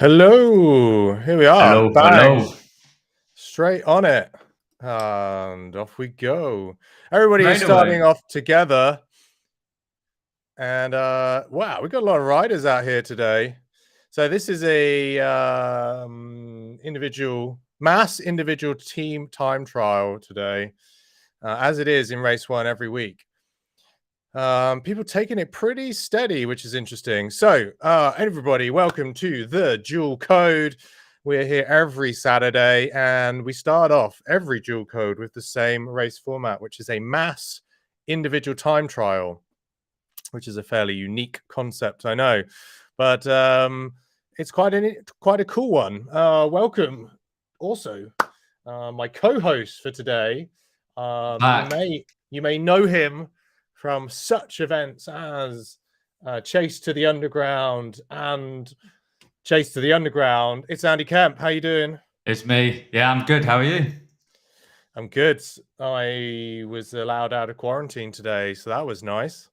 Hello, here we are. Hello, Bang, hello. straight on it, and off we go. Everybody is Right starting away. off together, and wow, we got a lot of riders out here today. So this is a mass individual team time trial today, as it is in race one every week. People taking it pretty steady, which is interesting. So, everybody, welcome to the Dual Code. We're here every Saturday, and we start off every Dual Code with the same race format, which is a mass individual time trial, which is a fairly unique concept, I know, but it's quite a cool one. Welcome, also, my co-host for today. Back. You may know him from such events as Chase to the Underground and Chase to the Underground. It's Andy Kemp. How you doing? It's me. Yeah, I'm good. How are you? I'm good. I was allowed out of quarantine today, so that was nice.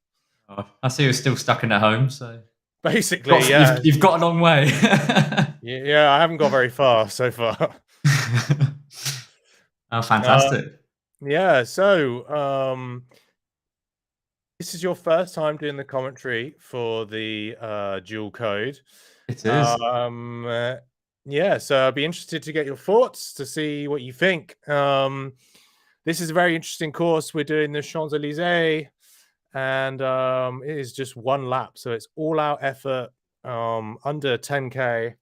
Oh, I see you're still stuck in at home, so Basically, yeah. you've got a long way. Yeah, I haven't got very far so far. Oh, fantastic. Yeah, so this is your first time doing the commentary for the dual code. It is. Yeah, so I'd be interested to get your thoughts to see what you think. This is a very interesting course. We're doing the Champs-Élysées, and it is just one lap, so it's all out effort, under 10k.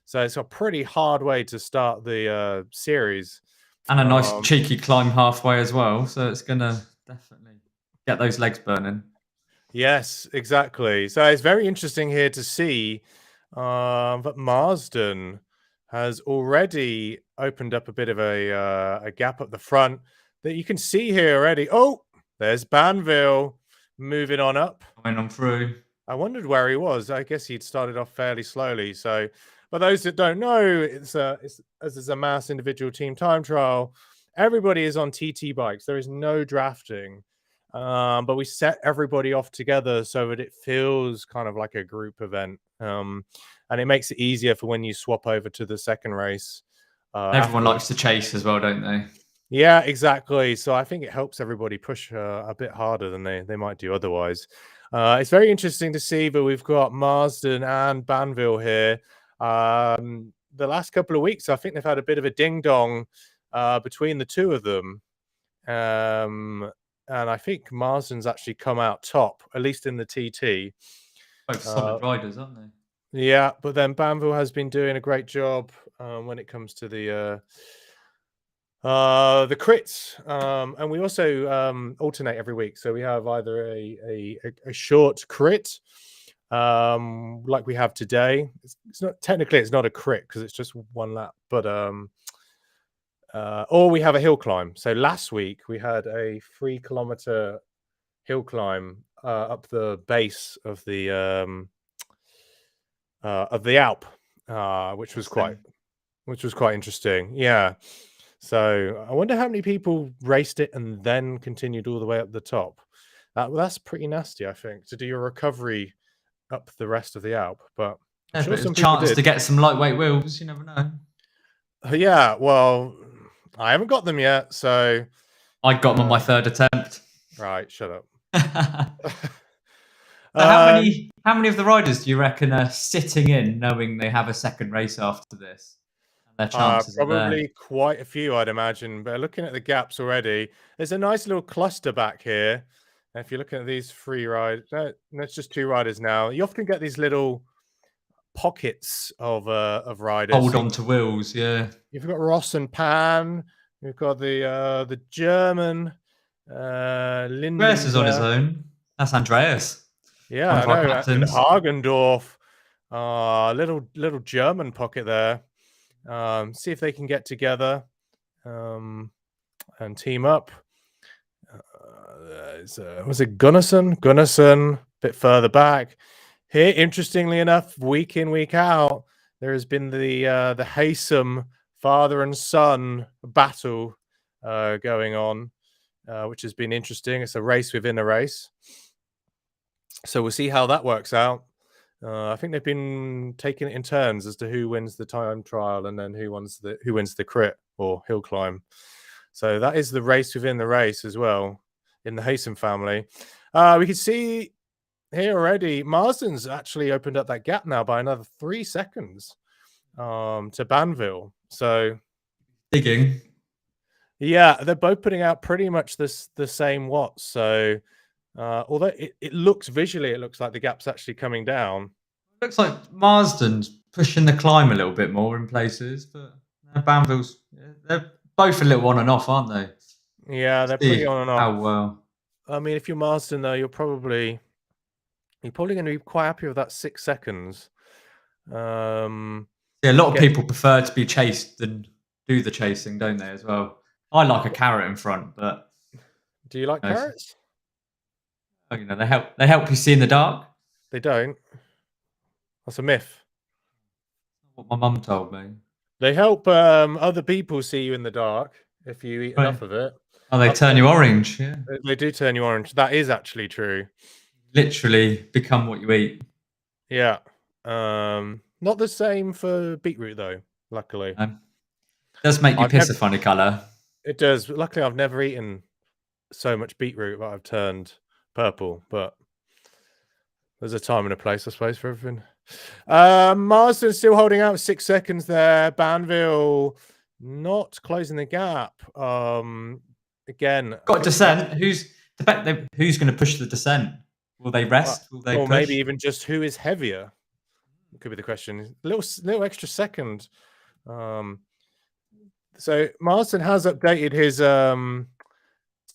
So it's a pretty hard way to start the series. And a nice cheeky climb halfway as well, so it's gonna definitely get those legs burning. Yes, exactly. So it's very interesting here to see that Marsden has already opened up a bit of a gap at the front that you can see here already. Oh, there's Banville moving on up. Coming on through. I wondered where he was. I guess he'd started off fairly slowly. So, but those that don't know, it's as it's a mass individual team time trial. Everybody is on TT bikes. There is no drafting. But we set everybody off together so that it feels kind of like a group event. And it makes it easier for when you swap over to the second race. Everyone likes to chase as well, don't they? Yeah, exactly. So I think it helps everybody push a bit harder than they might do otherwise. It's very interesting to see that we've got Marsden and Banville here. The last couple of weeks, I think they've had a bit of a ding-dong between the two of them. And I think Marsden's actually come out top, at least in the TT. Both solid riders, aren't they? Yeah, but then Banville has been doing a great job when it comes to the crits. And we also alternate every week. So we have either a short crit, like we have today. It's not technically it's not a crit because it's just one lap, but or we have a hill climb. So last week we had a 3-kilometer hill climb up the base of the Alp, which was quite interesting. Yeah. So I wonder how many people raced it and then continued all the way up the top. That's pretty nasty, I think, to do your recovery up the rest of the Alp. But I'm Yeah, sure but it's a some people chance did. to get some lightweight wheels. You never know. Yeah, well, I haven't got them yet, so I got them on my third attempt. Right, shut up. So how many of the riders do you reckon are sitting in knowing they have a second race after this? And their chances are there. Probably quite a few, I'd imagine. But looking at the gaps already, there's a nice little cluster back here. And if you're looking at these 3 riders, no, it's just 2 riders now. You often get these little pockets of riders. Hold on to wheels, yeah. You've got Ross and Pan. You've got the German Linden. Andreas is on his own. That's Andreas. Yeah, I know. And Hagendorf, little German pocket there. See if they can get together and team up. Was it Gunnarsson? Gunnarsson, a bit further back. Here, interestingly enough, week in, week out, there has been the Haysom father and son battle going on, which has been interesting. It's a race within a race. So we'll see how that works out. I think they've been taking it in turns as to who wins the time trial and then who wins the crit or hill climb. So that is the race within the race as well in the Haysom family. We can see here already, Marsden's actually opened up that gap now by another 3 seconds to Banville. So digging. Yeah, they're both putting out pretty much the same watts. So although it looks visually, it looks like the gap's actually coming down. Looks like Marsden's pushing the climb a little bit more in places, but Banville's, they're both a little on and off, aren't they? Yeah, they're pretty on and off. How well. I mean, if you're Marsden though, you're probably going to be quite happy with that 6 seconds. Yeah, a lot of people prefer to be chased than do the chasing, don't they? As well. I like a carrot in front, but do you like carrots? You know, they help you see in the dark. They don't. That's a myth. What my mum told me. They help other people see you in the dark if you eat enough of it. Oh, they turn you orange. Yeah, they do turn you orange. That is actually true. Literally become what you eat. Yeah. Not the same for beetroot though. Luckily, it does make you piss a funny colour. It does. Luckily, I've never eaten so much beetroot that I've turned purple. But there's a time and a place, I suppose, for everything. Marsden still holding out 6 seconds there. Banville not closing the gap. Again, got descent. Who's going to push the descent? Will they rest? Will they or push? Maybe even just who is heavier? Could be the question. Little extra second. So Marsden has updated his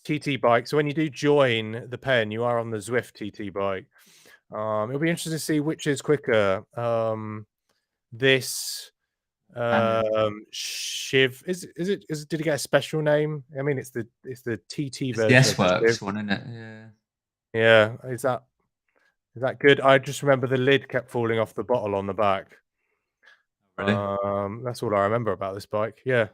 TT bike. So when you do join the pen, you are on the Zwift TT bike. It'll be interesting to see which is quicker. This Shiv is it? Did it get a special name? I mean, it's the TT version. The S-Works one, isn't it? Yeah. Yeah. Is that good? I just remember the lid kept falling off the bottle on the back. Really? That's all I remember about this bike. Yeah.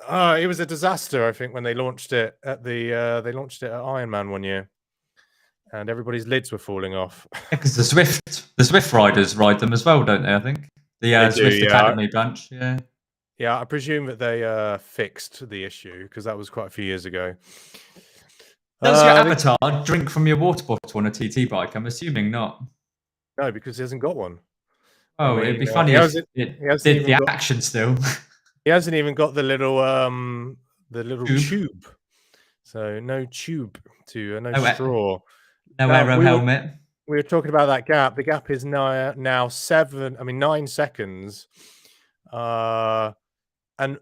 It was a disaster, I think, when they launched it at Ironman one year, and everybody's lids were falling off. Because the Zwift riders ride them as well, don't they? I think the Zwift Academy bunch. Yeah. Yeah, I presume that they fixed the issue because that was quite a few years ago. Does your avatar drink from your water bottle on a TT bike? I'm assuming not. No, because he hasn't got one. Oh, it'd be funny if it did the action still. He hasn't even got the little tube. So no tube to no straw. No aero helmet. We were talking about that gap. The gap is now 9 seconds. And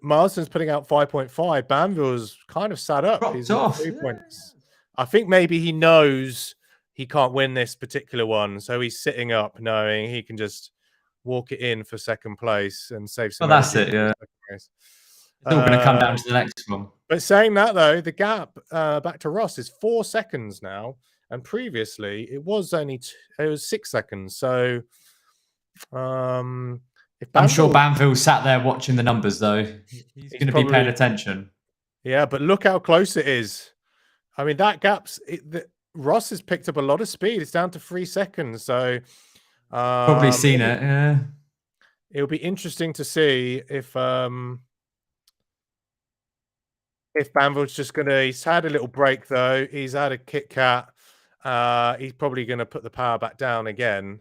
Marsden's putting out 5.5. Banville's kind of sat up. He's off. 3 points. I think maybe he knows he can't win this particular one, so he's sitting up, knowing he can just walk it in for second place and save some. Well, that's it. Yeah. It's all going to come down to the next one. But saying that though, the gap back to Ross is 4 seconds now, and previously it was only it was 6 seconds. So, I'm sure Banville sat there watching the numbers though. He's going to be paying attention. Yeah, but look how close it is. I mean, that gap's Ross has picked up a lot of speed. It's down to 3 seconds. So probably seen it. Yeah. It'll be interesting to see if Banville's just he's had a little break though. He's had a Kit Kat. He's probably going to put the power back down again.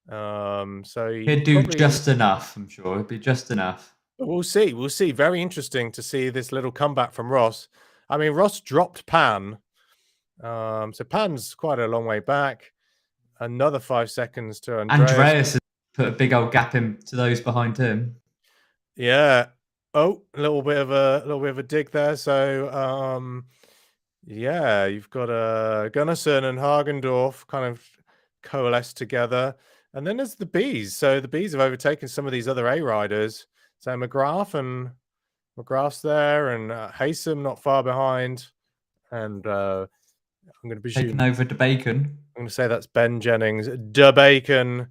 So he'd do just enough. I'm sure it'd be just enough. We'll see. We'll see. Very interesting to see this little comeback from Ross. I mean, Ross dropped Pan. So Pan's quite a long way back. Another 5 seconds to Andreas. Andreas has put a big old gap into those behind him. Yeah. Oh, a little bit of a dig there. So yeah, you've got Gunnarsson and Hagendorf kind of coalesced together. And then there's the Bees. So the Bees have overtaken some of these other A riders. So McGrath's there, and Haysom not far behind. And I'm going to be taking over De Bacon. I'm going to say that's Ben Jennings. De Bacon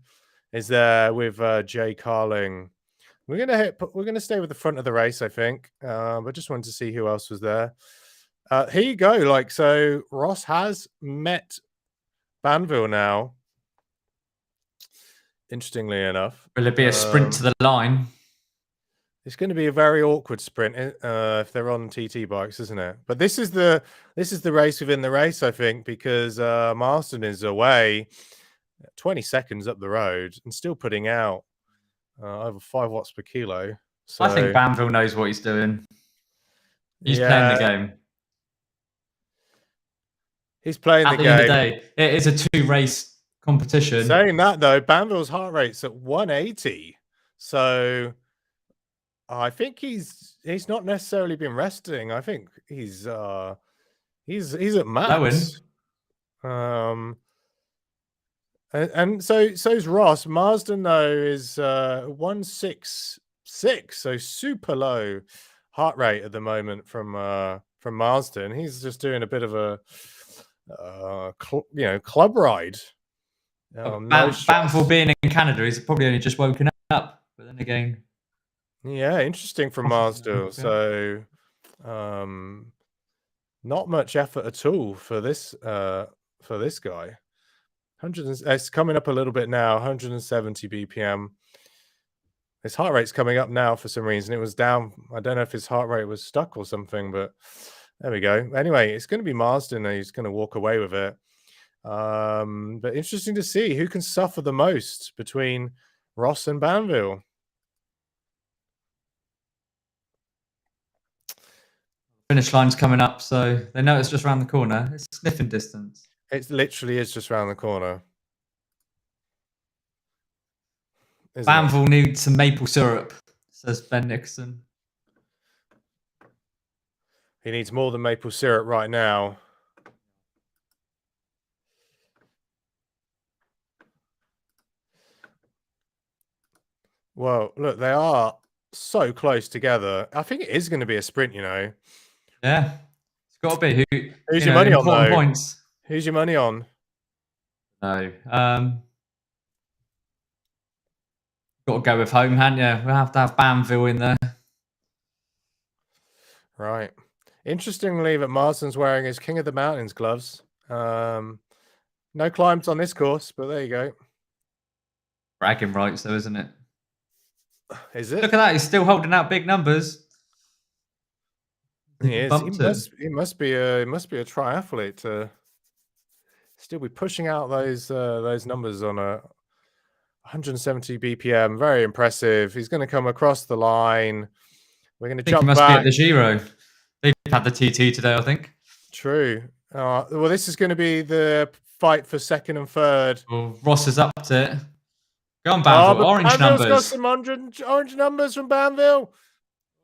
is there with Jay Carling. We're going to stay with the front of the race, I think. But just wanted to see who else was there. Here you go. So Ross has met Banville now. interestingly enough. Will it be a sprint to the line? It's going to be a very awkward sprint if they're on TT bikes, isn't it? But this is the race within the race, I think, because Marston is away 20 seconds up the road and still putting out over 5 watts per kilo. So I think Banville knows what he's doing. He's playing the game. He's playing the game. At the end of the day, it is a 2-race competition. Saying that though, Banville's heart rate's at 180, so I think he's not necessarily been resting. I think he's at max. And so's Ross. Marsden though is 166, so super low heart rate at the moment from Marsden. He's just doing a bit of a club ride. Banville being in Canada, he's probably only just woken up. But then again, yeah, interesting from Marsden. So, not much effort at all for this guy. It's coming up a little bit now. 170 BPM. His heart rate's coming up now for some reason. It was down. I don't know if his heart rate was stuck or something, but there we go. Anyway, it's going to be Marsden, and he's going to walk away with it. But interesting to see who can suffer the most between Ross and Banville. Finish line's coming up, so they know it's just around the corner. It's sniffing distance. It literally is just around the corner. Banville needs some maple syrup, says Ben Nixon. He needs more than maple syrup right now. Well, look, they are so close together. I think it is going to be a sprint, you know. Yeah, it's got to be. Who's your money on, though? Points. Who's your money on? No. Got to go with home, haven't you? We'll have to have Banville in there. Right. Interestingly, that Marsden's wearing his King of the Mountains gloves. No climbs on this course, but there you go. Bragging rights, though, isn't it? Is it? Look at that. He's still holding out big numbers. He is. He must be a triathlete to still be pushing out those numbers on a 170 BPM. Very impressive. He's going to come across the line. We're going to jump back. He must be at the Giro. They've had the TT today, I think. True. Well, this is going to be the fight for second and third. Well, Ross is up to it. Go on, Banville. Orange Banville's numbers. Got some orange numbers from Banville.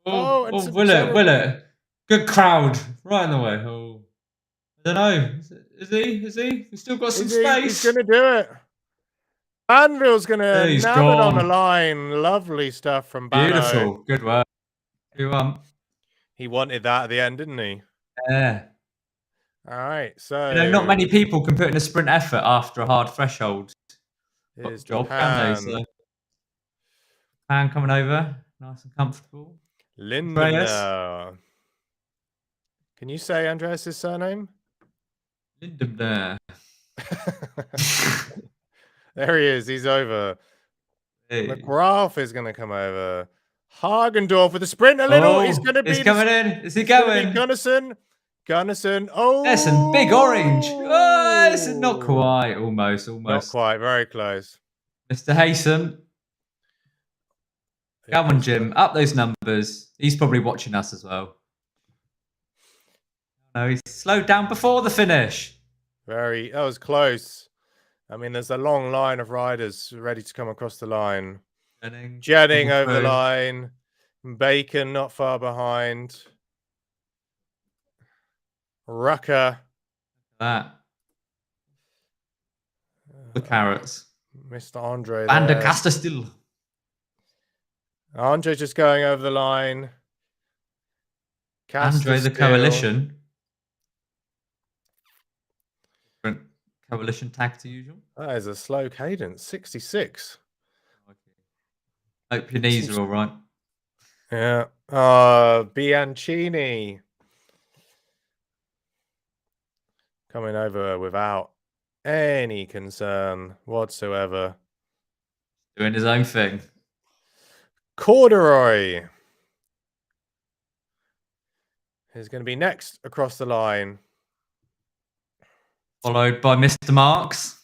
Will it? Good crowd. Right in the way. Oh, I don't know. Is he? He's still got some space. He's going to do it. Banville's going to nab it on the line. Lovely stuff from Bano. Beautiful. Good work. He wanted that at the end, didn't he? Yeah. All right. So not many people can put in a sprint effort after a hard threshold. Here's job, can they? So, Pan coming over, nice and comfortable. Lindenau. Can you say Andreas' surname? Lindenau. There he is. He's over. Hey. McGrath is going to come over. Hagendorf with a sprint a little. He's going to be. He's coming in. Is he going? Gunnison. Oh, there's some big orange. Oh, it's not quite. Almost. Not quite. Very close. Mr. Haysom. Come on, Jim. Up those numbers. He's probably watching us as well. No, he's slowed down before the finish. That was close. I mean, there's a long line of riders ready to come across the line. Jennings over the line. Bacon not far behind. Rucker. The carrots. Mr. Andre. Van der Caster still. Andre just going over the line. Andre the coalition. Different coalition tag to usual. That is a slow cadence. 66. Hope your knees are all right. Yeah. Bianchini. Coming over without any concern whatsoever. Doing his own thing. Corduroy is going to be next across the line. Followed by Mr. Marks.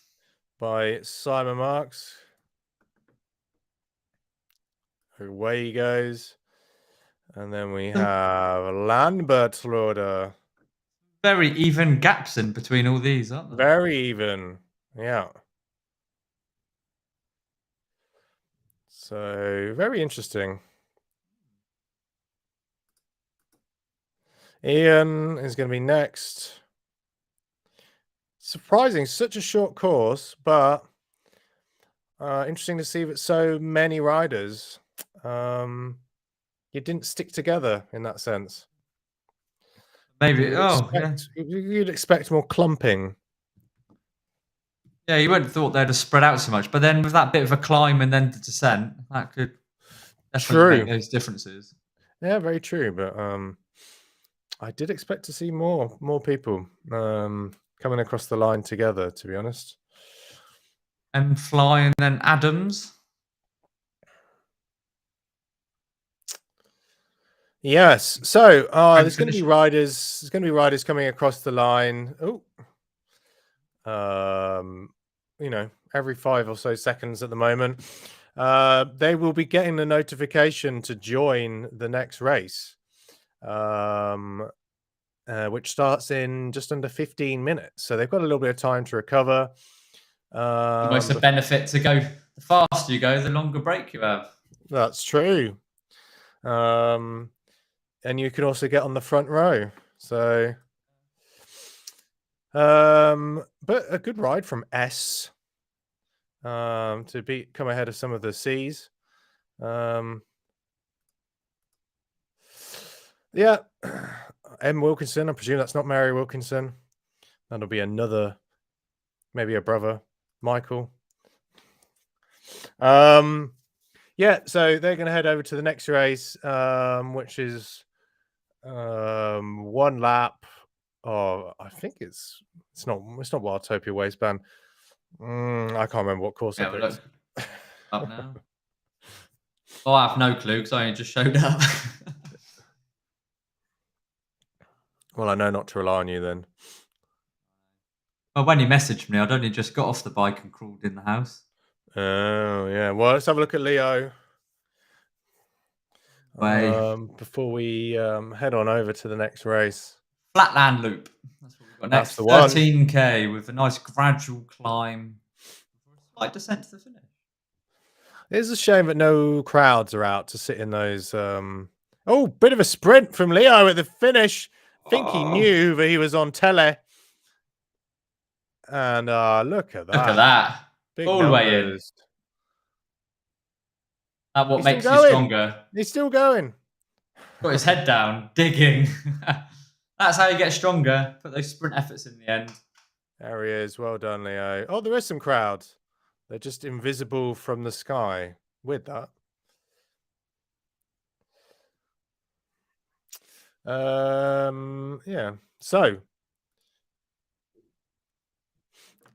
By Simon Marks. Away he goes. And then we have Lambert Lauder. Very even gaps in between all these, aren't there? Very even. Yeah. So, very interesting. Ian is going to be next. Surprising, such a short course, but interesting to see that so many riders you didn't stick together in that sense. Maybe. You'd expect more clumping. Yeah, you wouldn't have thought they'd have spread out so much, but then with that bit of a climb and then the descent, that could definitely make those differences. Yeah, very true. But I did expect to see more people coming across the line together, to be honest. And Fly and then Adams. Yes. So there's going to be riders. There's going to be riders coming across the line. Every 5 or so seconds at the moment. They will be getting the notification to join the next race, which starts in just under 15 minutes. So they've got a little bit of time to recover. Almost a benefit to go. The faster you go, the longer break you have. That's true. And you can also get on the front row. So, but a good ride from S to come ahead of some of the C's. Yeah, M. Wilkinson. I presume that's not Mary Wilkinson. That'll be maybe a brother, Michael. Yeah, so they're going to head over to the next race, which is 1 lap. Oh, I think it's not Wildtopia Waistband. I can't remember what course I picked. Up now. I have no clue because I only just showed up. Well, I know not to rely on you then. Well, when you messaged me, I'd only just got off the bike and crawled in the house. Oh, yeah. Well, let's have a look at Leo. Before we head on over to the next race. Flatland Loop. That's what we've got next. That's the one. 13k with a nice gradual climb. Slight descent to the finish. It's a shame that no crowds are out to sit in those. Bit of a sprint from Leo at the finish. I think he knew that he was on tele. And look at that. Look at that. Big all the way in. That's what makes you stronger. He's still going. Got his head down, digging. That's how you get stronger. Put those sprint efforts in the end. There he is. Well done, Leo. Oh, there is some crowds. They're just invisible from the sky. With that. Yeah. So.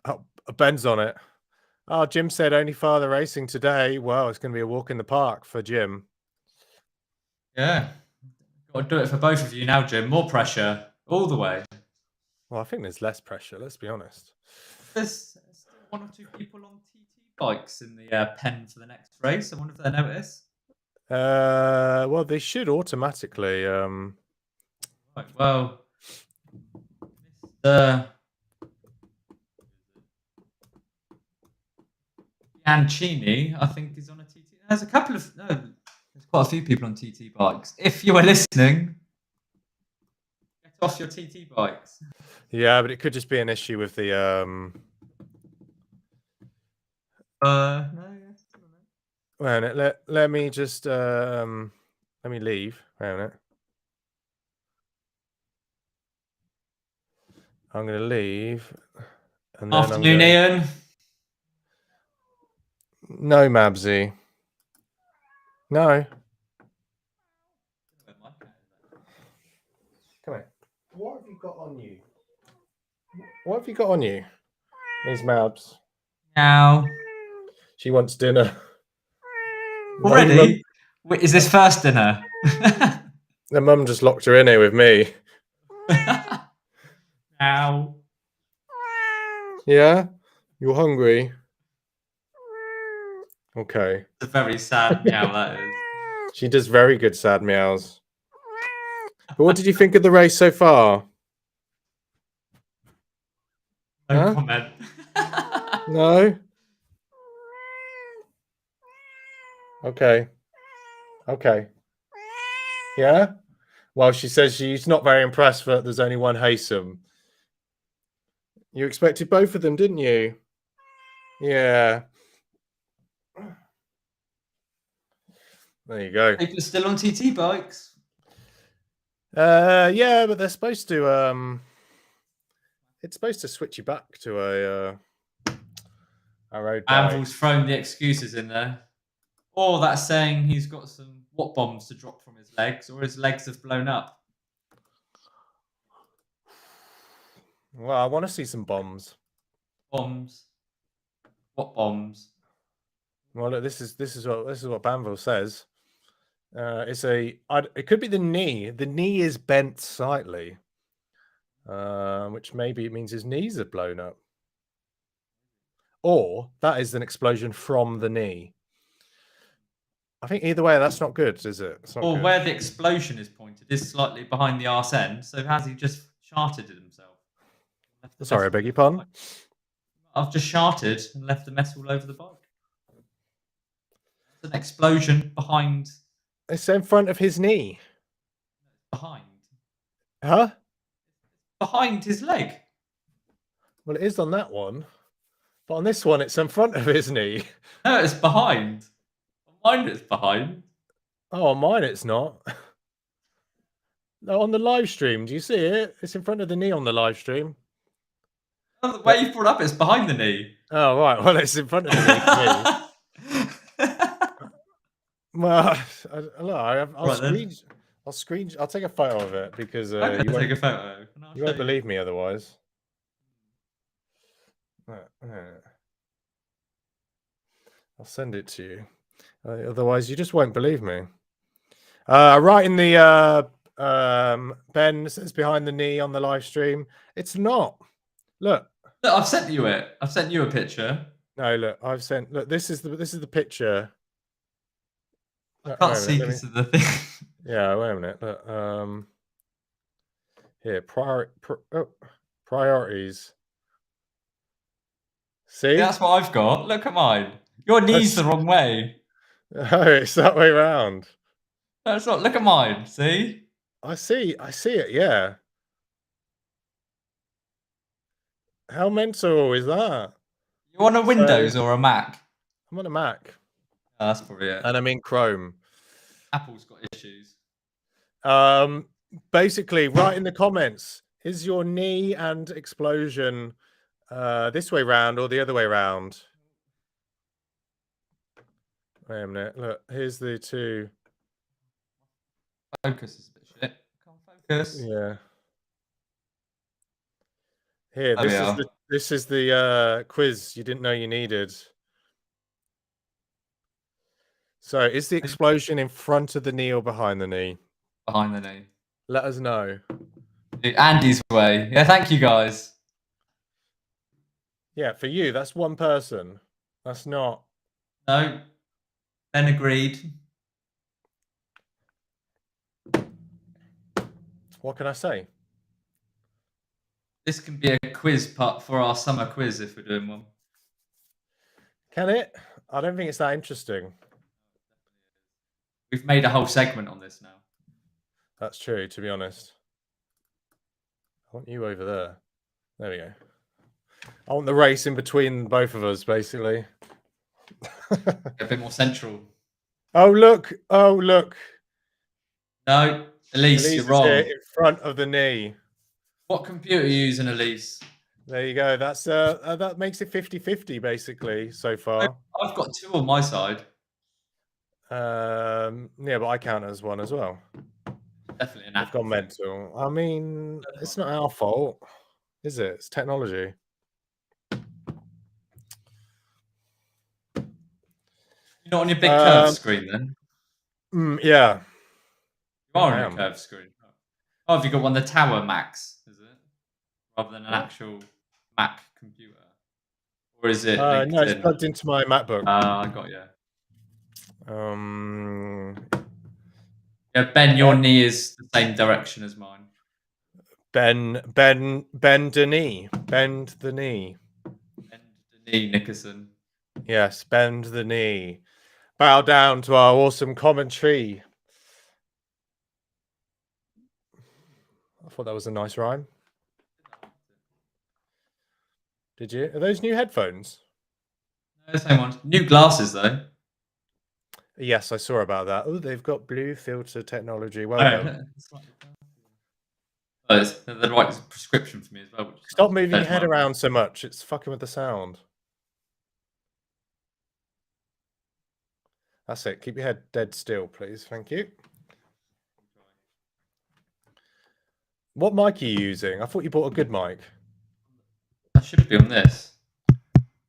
Oh, Ben's on it. Oh, Jim said only father racing today. Well, it's going to be a walk in the park for Jim. Yeah. Got to do it for both of you now, Jim. More pressure all the way. Well, I think there's less pressure, let's be honest. There's still 1 or 2 people on TT bikes in the pen for the next race. I wonder if they notice. Well, they should automatically. Right, well, Mr. Bianchini, I think, is on a TT. There's quite a few people on TT bikes. If you were listening, get off your TT bikes. Yeah, but it could just be an issue with the. No, yes. Well, let me just let me leave. Wait a minute. I'm going to leave. And then afternoon, Ian. No, Mabsy. No. Come here. What have you got on you? What have you got on you? These Mabs. Meow. She wants dinner. Already? Wait, is this first dinner? The mum just locked her in here with me. Ow. Yeah? You're hungry? Okay. It's a very sad meow, that is. She does very good sad meows. But what did you think of the race so far? No Huh? comment. No? Okay. Okay. Yeah? Well, she says she's not very impressed that there's only one Haysom. You expected both of them, didn't you? Yeah. There you go. People are still on TT bikes. Yeah, but they're supposed to it's supposed to switch you back to a road bike. Anvil's thrown the excuses in there. Or that's saying he's got some what bombs to drop from his legs, or his legs have blown up. Well, I want to see some bombs. Bombs. What bombs? Well, look, this is what Banville says. It could be the knee. The knee is bent slightly, which maybe it means his knees are blown up, or that is an explosion from the knee. I think either way, that's not good, is it? It's not Or good. where the explosion is pointed is slightly behind the arse end. So has he just sharted it himself? Sorry, I beg your pardon. I've just sharted and left the mess all over the bike. It's an explosion behind. It's in front of his knee. Behind. Huh? Behind his leg. Well, it is on that one, but on this one, it's in front of his knee. No, it's behind. On mine, it's behind. Oh, on mine, it's not. No, on the live stream, do you see it? It's in front of the knee on the live stream. Oh, the way you brought up, it's behind the knee. Oh, right. Well, it's in front of the knee for me. Well, I'll take a photo of it because I'm you gonna won't, take a photo. you won't believe me otherwise. I'll send it to you. Otherwise, you just won't believe me. Right in the Ben says behind the knee on the live stream. It's not. Look, I've sent you it. I've sent you a picture. No, look, I've sent. Look, this is the picture. I can't see because of the thing. Yeah, wait a minute. Look, here, priorities. See? Yeah, that's what I've got. Look at mine. Your knee's the wrong way. Oh, it's that way around. No, it's not. Look at mine. See? I see it. Yeah. How mental is that? You on a Windows or a Mac? I'm on a Mac. Oh, that's probably it. And I'm in Chrome. Apple's got issues. Basically, write in the comments, is your knee and explosion this way round or the other way round? Wait a minute. Look, here's the two. Focus is a bit shit. Can't focus. Yeah. Here, Oh, this is the quiz you didn't know you needed. So, is the explosion in front of the knee or behind the knee? Behind the knee. Let us know. Andy's way. Yeah, thank you guys. Yeah, for you, that's one person. That's not. No. Ben agreed. What can I say? This can be a quiz part for our summer quiz if we're doing one. Can it? I don't think it's that interesting. We've made a whole segment on this now. That's true, to be honest. I want you over there. There we go. I want the race in between both of us, basically. A bit more central. Oh, look. Oh, look. No, Elise, you're wrong. In front of the knee. What computer are you using, Elise? There you go. That's that makes it 50-50, basically, so far. I've got two on my side. Yeah, but I count as one as well. Definitely an I've gone mental. I mean, it's not our fault, is it? It's technology. You You're not on your big curved screen then? Yeah. You are I on your am. curved screen. Oh, have you got one the Tower Max, is it? Rather than an What? actual Mac computer? Or is it linked No, it's in? plugged into my MacBook. I got you. Um, Yeah, Ben, your eh, knee is the same direction as mine. bend the knee. Bend the knee. Bend the knee, Nickerson. Yes, bend the knee. Bow down to our awesome commentary. I thought that was a nice rhyme. Did you? Are those new headphones? No, same one. New glasses though. Yes, I saw about that. Oh, they've got blue filter technology. Well Oh, done. they're the right prescription for me as well. Which is Stop nice. moving your Compared to head my around so much. It's fucking with the sound. That's it. Keep your head dead still, please. Thank you. What mic are you using? I thought you bought a good mic. I should be on this.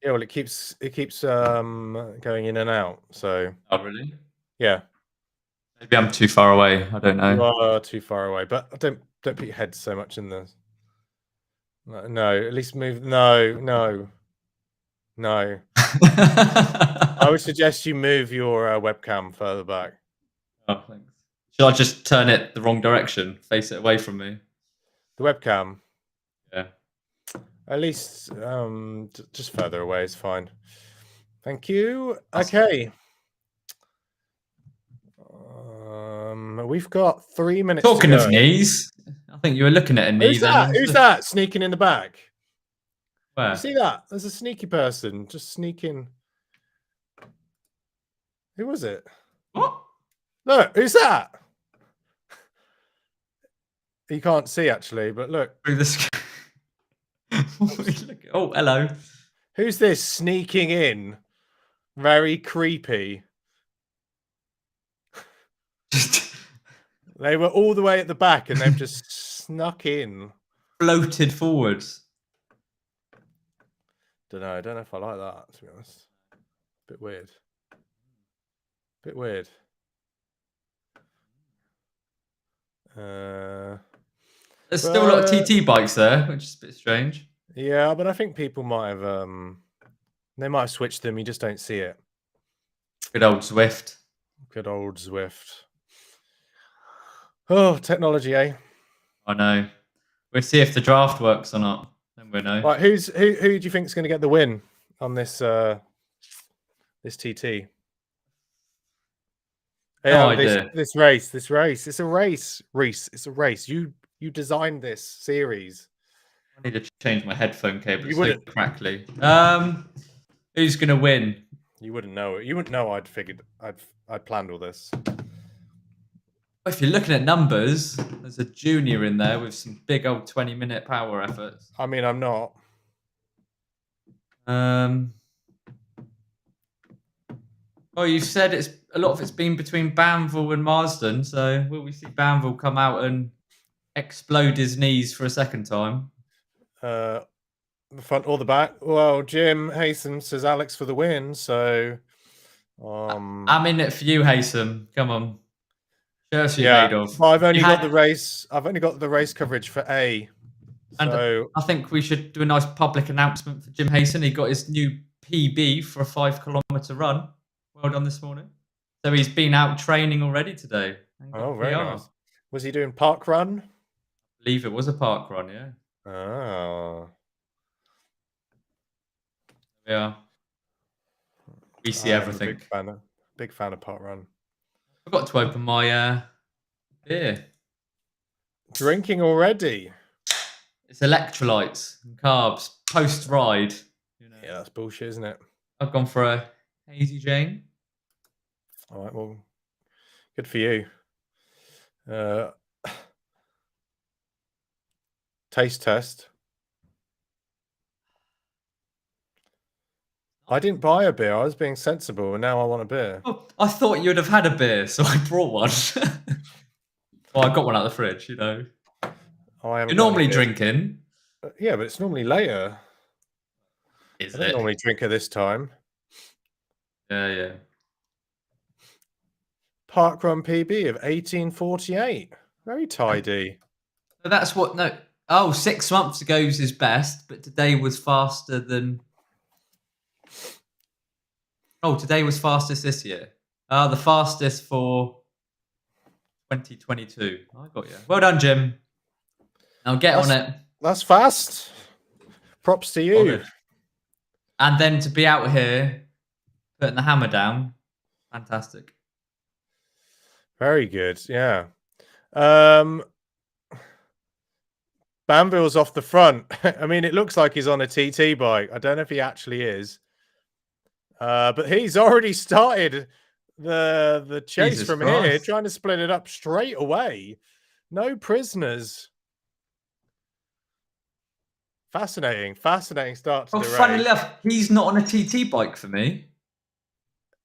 Yeah, well, it keeps going in and out. So Oh, really? yeah, Maybe I'm too far away. I don't you know. are too far away. But don't put your head so much in the. No, at least move. No. I would suggest you move your webcam further back. Oh, thanks. Should I just turn it the wrong direction? Face it away from me? The webcam, Yeah. at least just further away is fine. Thank you. That's Okay. We've got 3 minutes Talking to of go. knees, I think you were looking at a knee Who's then. that? Who's that sneaking in the back? Where? You see that? There's a sneaky person just sneaking. Who was it? What? Look, who's that? You can't see actually, but look. Through the screen. Oh, hello. Who's this sneaking in? Very creepy. They were all the way at the back and they've just snuck in. Floated forwards. I don't know if I like that, to be honest. Bit weird. There's still a lot of TT bikes there, which is a bit strange. Yeah, but I think people might have they might have switched them, you just don't see it. Good old Zwift. Good old Zwift. Oh, technology, eh? I know. We'll see if the draft works or not. Then we'll know. Right, who do you think is going to get the win on this this TT? No idea. This race. It's a race. Reese, it's a race. You designed this series. I need to change my headphone cable. You It's so wouldn't. crackly. Who's gonna win? You wouldn't know it. You wouldn't know I'd planned all this. If you're looking at numbers, there's a junior in there with some big old 20-minute power efforts. I mean, I'm not. Well, you said it's a lot of it's been between Banville and Marsden, so will we see Banville come out and explode his knees for a second time? The front or the back? Well, Jim Haysom says Alex for the win, so I'm in it for you, Haysom. Come on. Shirts you yeah. made of. Well, I've only got the race coverage for A. And So I think we should do a nice public announcement for Jim Hayson. He got his new PB for a 5-kilometer run. Well done this morning. So he's been out training already today. oh, very nice. Was he doing park run? I believe it was a park run, yeah. Oh. Yeah. We see everything. Big fan of park run. I forgot to open my beer. Drinking already. It's electrolytes and carbs post ride. You know. Yeah, that's bullshit, isn't it? I've gone for a Hazy Jane. All right, well, good for you. Taste test. I didn't buy a beer. I was being sensible, and now I want a beer. Oh, I thought you'd have had a beer, so I brought one. Well, I got one out of the fridge, you know. You're normally drinking. Yeah, but it's normally later. Is I don't normally drink at this time. Yeah. parkrun PB of 18:48. Very tidy. So that's what. No. Oh, 6 months ago's is best, but today was faster than. Oh, today was fastest this year. The fastest for 2022. I got you. Well done, Jim. Now get on it. That's fast. Props to you. Solid. And then to be out here putting the hammer down, fantastic. Very good. Yeah. Banville's off the front. I mean, it looks like he's on a TT bike. I don't know if he actually is. But he's already started the chase Jesus from Christ. here, trying to split it up straight away. No prisoners. Fascinating start to the race. Funny enough, he's not on a TT bike for me.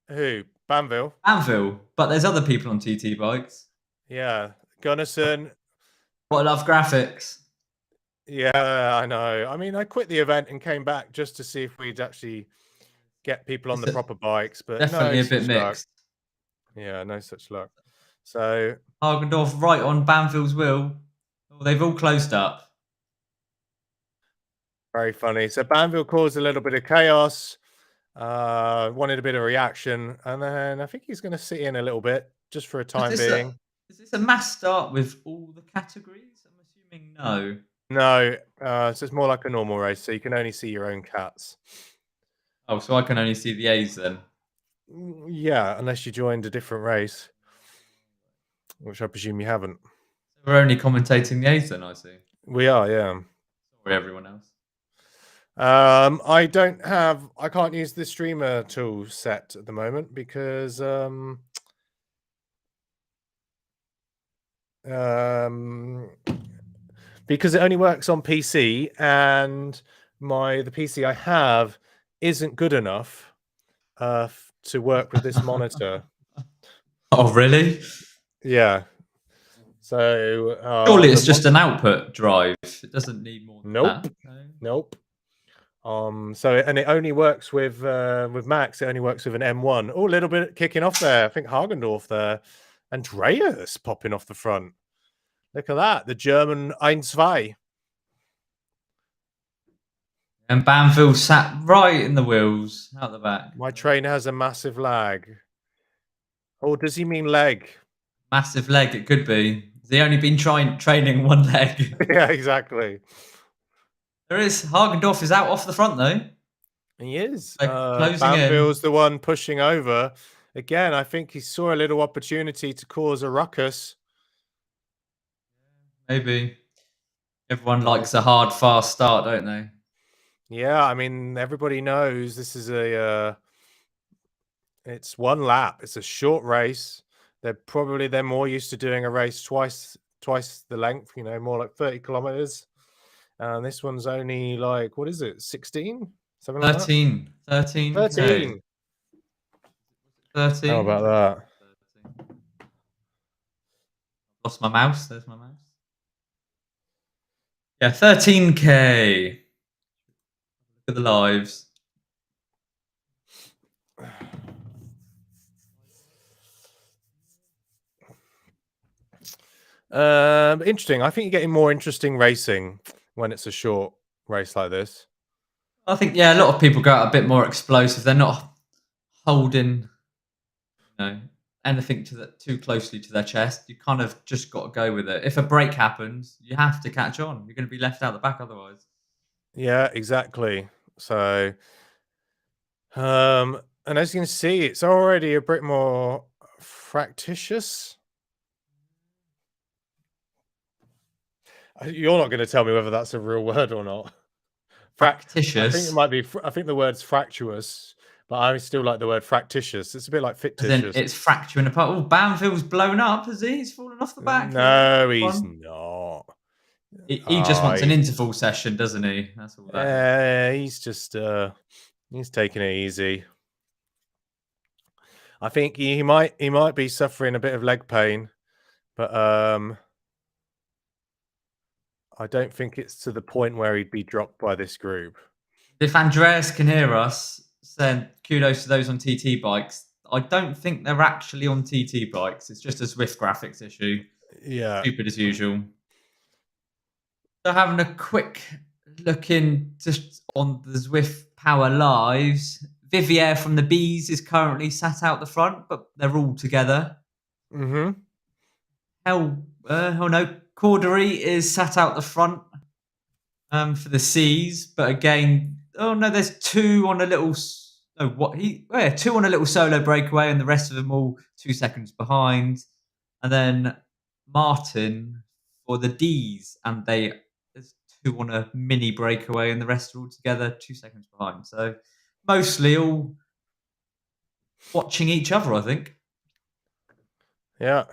Who? Banville? Anvil, but there's other people on TT bikes. Yeah. Gunnison. What love graphics. Yeah, I know. I mean, I quit the event and came back just to see if we'd actually get people on the proper bikes, but definitely no a bit mixed. Yeah, no such luck. So Hagendorf right on Banville's wheel. Oh, they've all closed up. very funny. So Banville caused a little bit of chaos, wanted a bit of reaction, and then I think he's going to sit in a little bit just for a time being. Is this a mass start with all the categories? I'm assuming no. No, so it's more like a normal race, so you can only see your own cats. Oh, so I can only see the A's then? Yeah, unless you joined a different race, which I presume you haven't. We're only commentating the A's then, I see. We are, yeah. Sorry, everyone else. I can't use the streamer tool set at the moment because because it only works on PC, and the PC I have isn't good enough to work with this monitor. Oh, really? Yeah. So surely it's just an output drive. It doesn't need more than that. Nope. So and it only works with Max. It only works with an M1. Oh, a little bit kicking off there. I think Hagendorf there. Andreas popping off the front. Look at that. The German 1-2. And Banville sat right in the wheels out the back. My train has a massive lag. Oh, does he mean leg? Massive leg, it could be. Has he only been training one leg? Yeah, exactly. There is. Hagendorf is out off the front, though. He is. Closing Banville's the one pushing over. Again, I think he saw a little opportunity to cause a ruckus. Maybe. Everyone likes a hard, fast start, don't they? Yeah, I mean, everybody knows this is it's one lap. It's a short race. They're more used to doing a race twice the length, more like 30 kilometers. And this one's only like, what is it, 16? 13. 13. 13. 13. How about that? 13. Lost my mouse. There's my mouse. Yeah, 13K. Look at the lives. Interesting. I think you're getting more interesting racing when it's a short race like this. I think, yeah, a lot of people go out a bit more explosive. They're not holding, anything too closely to their chest. You kind of just got to go with it. If a break happens, you have to catch on. You're going to be left out the back otherwise. Yeah, exactly. So, and as you can see, it's already a bit more fractious. You're not going to tell me whether that's a real word or not. Fractious. I think it might be. I think the word's fractious, but I still like the word fractitious. It's a bit like fictitious. It's fracturing apart. Oh, Banville's blown up, has he? He's fallen off the back. No, he's not. He just wants an interval session, doesn't he? That's all that. He's just he's taking it easy. I think he might be suffering a bit of leg pain, but I don't think it's to the point where he'd be dropped by this group. If Andreas can hear us, send kudos to those on TT bikes. I don't think they're actually on TT bikes. It's just a Zwift graphics issue. Yeah. Stupid as usual. So having a quick look in just on the Zwift Power Lives, Vivier from the Bees is currently sat out the front, but they're all together. Mm-hmm. Oh no, Cordery is sat out the front for the C's, but again, oh no, there's two on a little. No, two on a little solo breakaway, and the rest of them all 2 seconds behind. And then Martin for the D's, and there's two on a mini breakaway, and the rest are all together 2 seconds behind. So mostly all watching each other, I think. Yeah.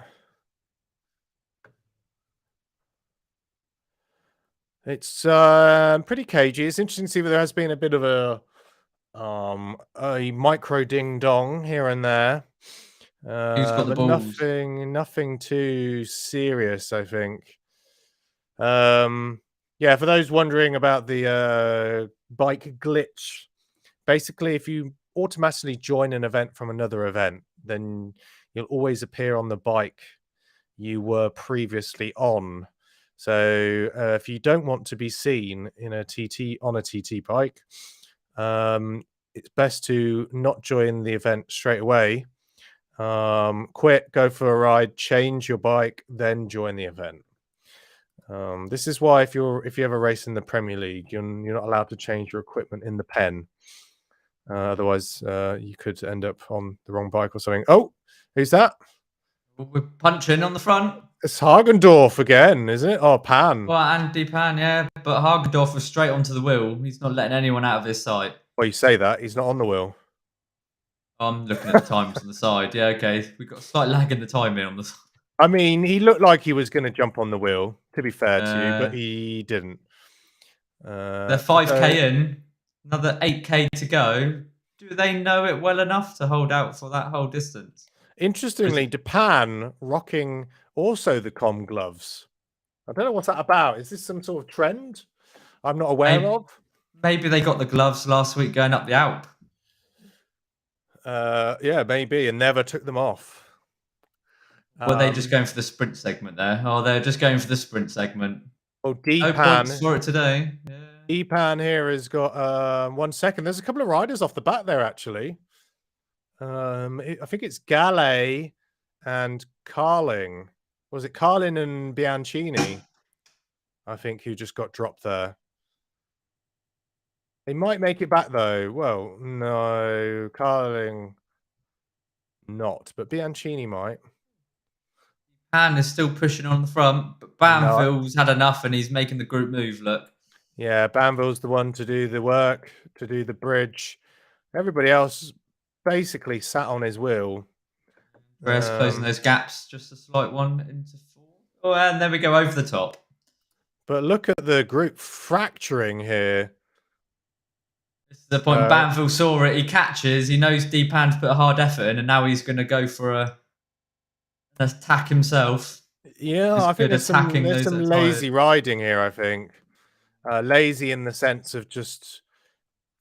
It's pretty cagey. It's interesting to see that there has been a bit of a micro ding dong here and there. Who's got the But balls? nothing too serious, I think. Yeah, for those wondering about the bike glitch, basically, if you automatically join an event from another event, then you'll always appear on the bike you were previously on. So if you don't want to be seen in a TT on a TT bike, it's best to not join the event straight away. Quit, go for a ride, change your bike, then join the event. This is why if you ever race in the Premier League, you're not allowed to change your equipment in the pen. Otherwise, you could end up on the wrong bike or something. Oh, who's that? We're punching on the front. It's Hagendorf again, isn't it? Oh, Pan. Well, Andy Pan, yeah, but Hagedorf was straight onto the wheel. He's not letting anyone out of his sight. Well, you say that he's not on the wheel. I'm looking at the times on the side. Yeah, okay. We've got a slight lag in the timing on the side. I mean, he looked like he was going to jump on the wheel, to be fair to you, but he didn't. They're 5K in, another 8K to go. Do they know it well enough to hold out for that whole distance? Interestingly, Japan rocking also the com gloves. I don't know what's that about. Is this some sort of trend I'm not aware of? Maybe they got the gloves last week going up the Alp. Yeah, maybe, and never took them off. Were they just going for the sprint segment there? Oh, they're just going for the sprint segment. Well, No points for it today. Yeah. Deepan here has got 1 second. There's a couple of riders off the bat there, actually. I think it's Galle and Carling. Was it Carlin and Bianchini? I think who just got dropped there. They might make it back though. Well, no, Carling not, but Bianchini might. Han is still pushing on the front, but Banville's had enough and he's making the group move. Look. Yeah, Banville's the one to do the work, to do the bridge. Everybody else basically sat on his wheel. Whereas closing those gaps, just a slight one into 4. Oh, and there we go, over the top. But look at the group fracturing here. This is the point. Banville saw it. He catches. He knows Deepan's put a hard effort in, and now he's going to go for an attack himself. Yeah, I think there's some lazy riding here, I think. Lazy in the sense of just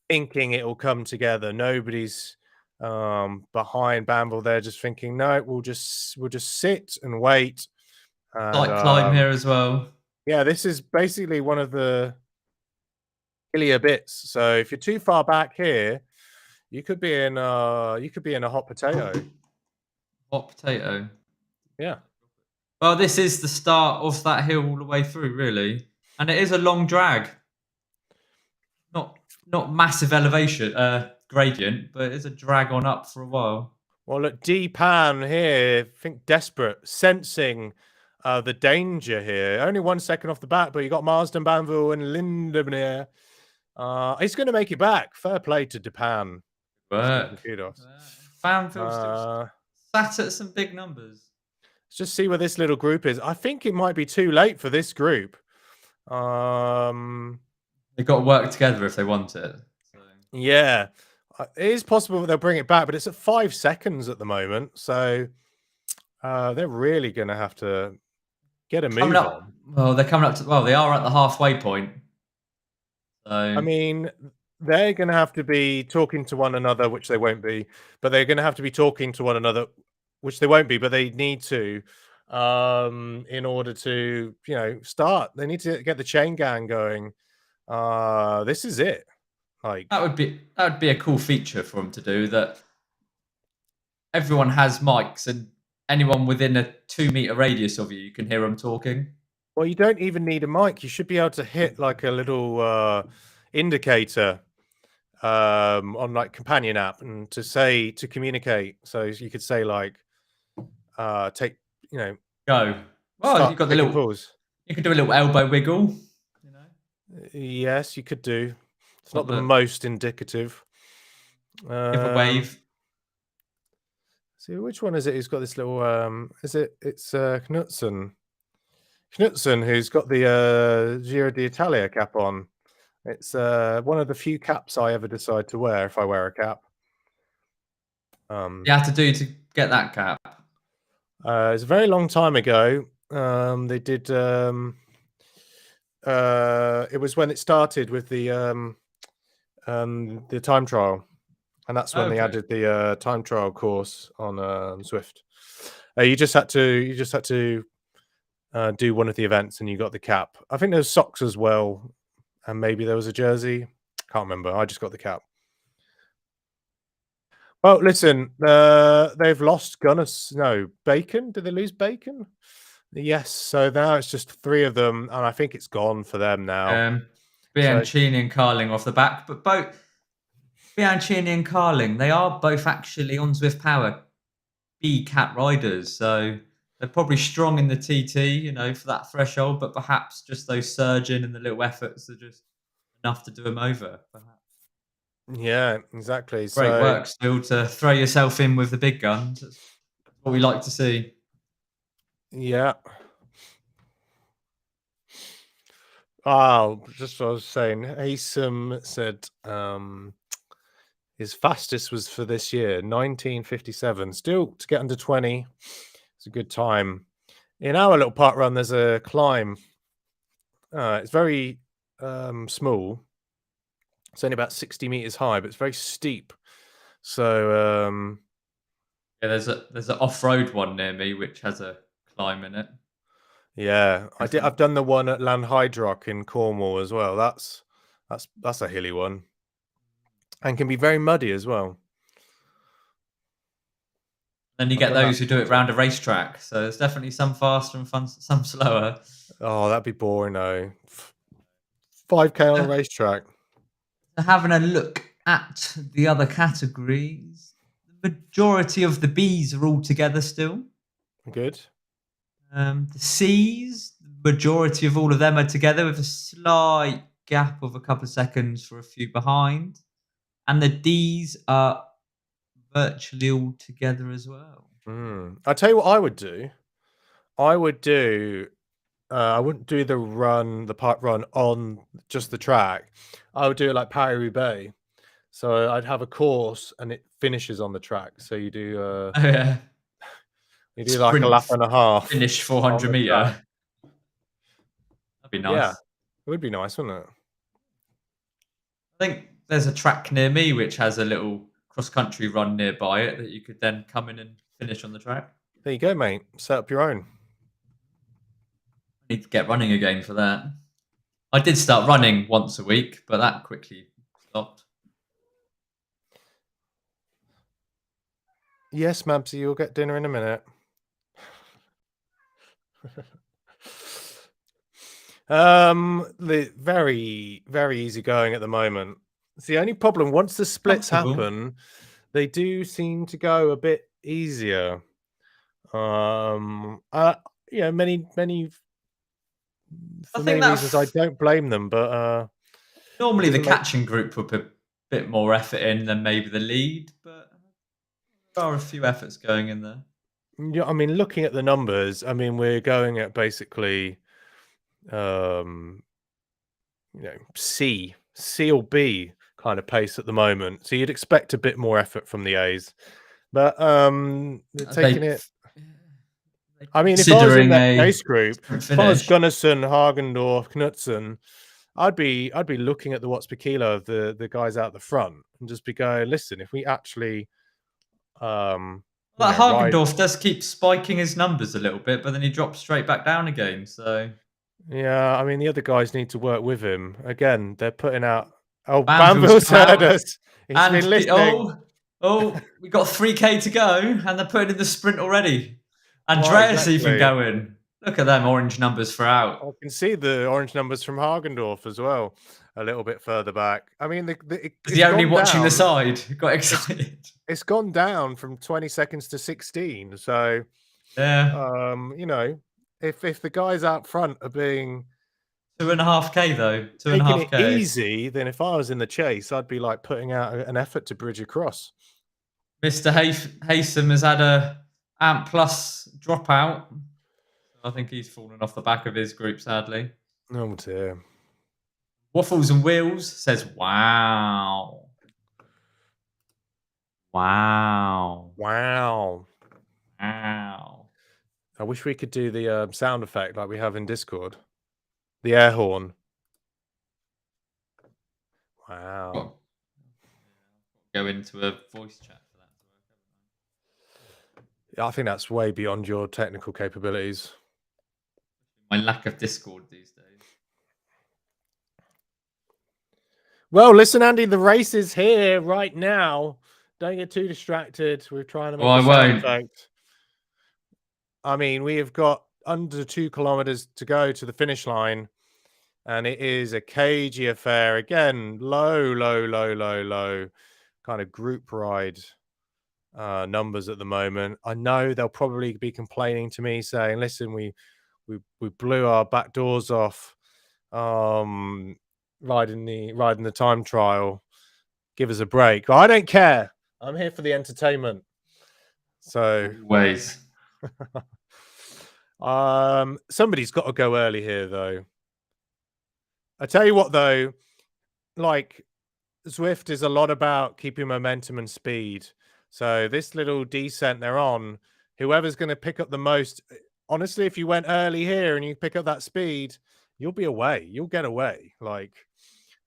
thinking it will come together. Nobody's behind Banville there, just thinking, no, we'll just sit and wait. Slight climb here as well. Yeah, this is basically one of the hillier bits. So if you're too far back here, you could be in a hot potato. Hot potato. Yeah. Well, this is the start of that hill all the way through, really, and it is a long drag. Not massive elevation gradient, but it's a drag on up for a while. Well, look, Deepan here, I think desperate, sensing the danger here. Only 1 second off the bat, but you got Marsden, Banville, and Lindenmeer. He's going to make it back. Fair play to Deepan. Banville still sat at some big numbers. Let's just see where this little group is. I think it might be too late for this group. They've got to work together if they want it. So. Yeah. It is possible that they'll bring it back, but it's at 5 seconds at the moment. So they're really going to have to get a move on. Well, they're coming up to... Well, they are at the halfway point. So I mean, they're going to have to be talking to one another, which they won't be, but they're going to have to be talking to one another, which they won't be, but they need to, in order to, start. They need to get the chain gang going. This is it. Like, That would be a cool feature for them to do. That everyone has mics, and anyone within a 2 meter radius of you can hear them talking. well, you don't even need a mic. You should be able to hit like a little indicator on like companion app and to communicate. So you could say like, take, Go. Well, start you've got the taking little. pulls. You can do a little elbow wiggle. Yes, you could do. It's Or not the most indicative. give a wave. See, which one is it who's got this little it's Knutson. Knutson, who's got the Giro d'Italia cap on. It's one of the few caps I ever decide to wear if I wear a cap. You have to do to get that cap. It's a very long time ago. They did. It was when it started with the time trial, and that's when they added the time trial course on Swift. You just had to do one of the events, and you got the cap. I think there's socks as well, and maybe there was a jersey. Can't remember. I just got the cap. Well, listen, they've lost Bacon. Did they lose Bacon? Yes. So now it's just 3 of them, and I think it's gone for them now. Bianchini and Carling off the back, but both Bianchini and Carling, they are both actually on Swift Power B cat riders, so they're probably strong in the TT, for that threshold, but perhaps just those surging and the little efforts are just enough to do them over, perhaps. Yeah, exactly. Great work still to throw yourself in with the big guns. That's what we like to see. Yeah. Oh, just what I was saying. Asim said his fastest was for this year, 1957. Still, to get under 20, it's a good time. In our little park run, there's a climb. It's very small. It's only about 60 meters high, but it's very steep. So yeah, there's an off-road one near me which has a climb in it. Yeah, I've done the one at Lanhydrock in Cornwall as well. That's a hilly one, and can be very muddy as well. Then you get those who do it round a racetrack. So there's definitely some faster and some slower. Oh, that'd be boring though. 5K on a racetrack. Having a look at the other categories, the majority of the Bs are all together still. Good. The Cs, the majority of all of them are together with a slight gap of a couple of seconds for a few behind. And the Ds are virtually all together as well. I'll tell you what I would do. I wouldn't do the park run on just the track. I would do it like Paris-Roubaix. So I'd have a course and it finishes on the track. So you do you do like a lap and a half. Finish 400 meter. That'd be nice. Yeah, it would be nice, wouldn't it? I think there's a track near me which has a little cross-country run nearby it that you could then come in and finish on the track. There you go, mate. Set up your own. I need to get running again for that. I did start running once a week, but that quickly stopped. Yes, Mabsy, you'll get dinner in a minute. The very, very easy going at the moment. It's the only problem. Once the splits happen, they do seem to go a bit easier. Many for many reasons I don't blame them, but normally the catching group would put a bit more effort in than maybe the lead, but there are a few efforts going in there. Yeah, I mean, looking at the numbers, I mean, we're going at basically C or B kind of pace at the moment. So you'd expect a bit more effort from the A's. But they're taking it. I mean, if I was in that race group, if I was Gunnarsson, Hagendorf, Knutson, I'd be looking at the watts per kilo of the guys out the front and just be going, listen, if we actually Like ride. Hagendorf does keep spiking his numbers a little bit, but then he drops straight back down again. So Yeah, I mean the other guys need to work with him. Again, they're putting out. Oh, Banville's Banville's come heard out us. He's been listening. we got 3K to go, and they're putting in the sprint already. Well, Andreas even exactly. going. Look at them orange numbers for out. I can see the orange numbers from Hagendorf as well, a little bit further back. I mean, Is he it's only gone watching the down. side? Got It's excited. it's gone down from 20 seconds to 16. So, Yeah. if the guys out front are being 2.5K though. taking it 2.5K. easy, then if I was in the chase, I'd be like putting out an effort to bridge across. Mr. Haysom has had a Amp Plus dropout. I think he's fallen off the back of his group, sadly. Oh dear. Waffles and Wheels says, wow. Wow. Wow. Wow. I wish we could do the sound effect like we have in Discord. The air horn. Wow. Go into a voice chat for that to work. I think that's way beyond your technical capabilities. My lack of Discord these days. Well, listen, Andy, the race is here right now. Don't get too distracted. We're trying to make a sound effect. I mean, we have got under 2 kilometers to go to the finish line, and it is a cagey affair. Again, low kind of group ride numbers at the moment. I know they'll probably be complaining to me saying, listen, we blew our back doors off riding the time trial. Give us a break. But I don't care. I'm here for the entertainment. So always. Somebody's got to go early here, though. I tell you what, though, like Zwift is a lot about keeping momentum and speed. So this little descent they're on, whoever's going to pick up the most, honestly, if you went early here and you pick up that speed, you'll be away. You'll get away. Like,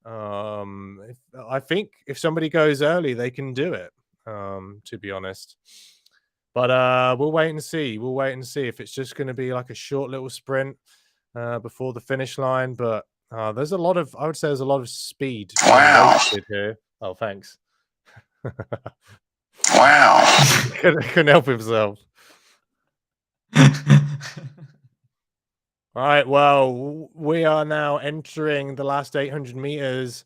I think if somebody goes early, they can do it. To be honest, but we'll wait and see. We'll wait and see if it's just going to be like a short little sprint before the finish line. But there's a lot of, I would say, there's a lot of speed here. Oh, thanks. Wow. Couldn't help himself. All right. Well, we are now entering the last 800 meters.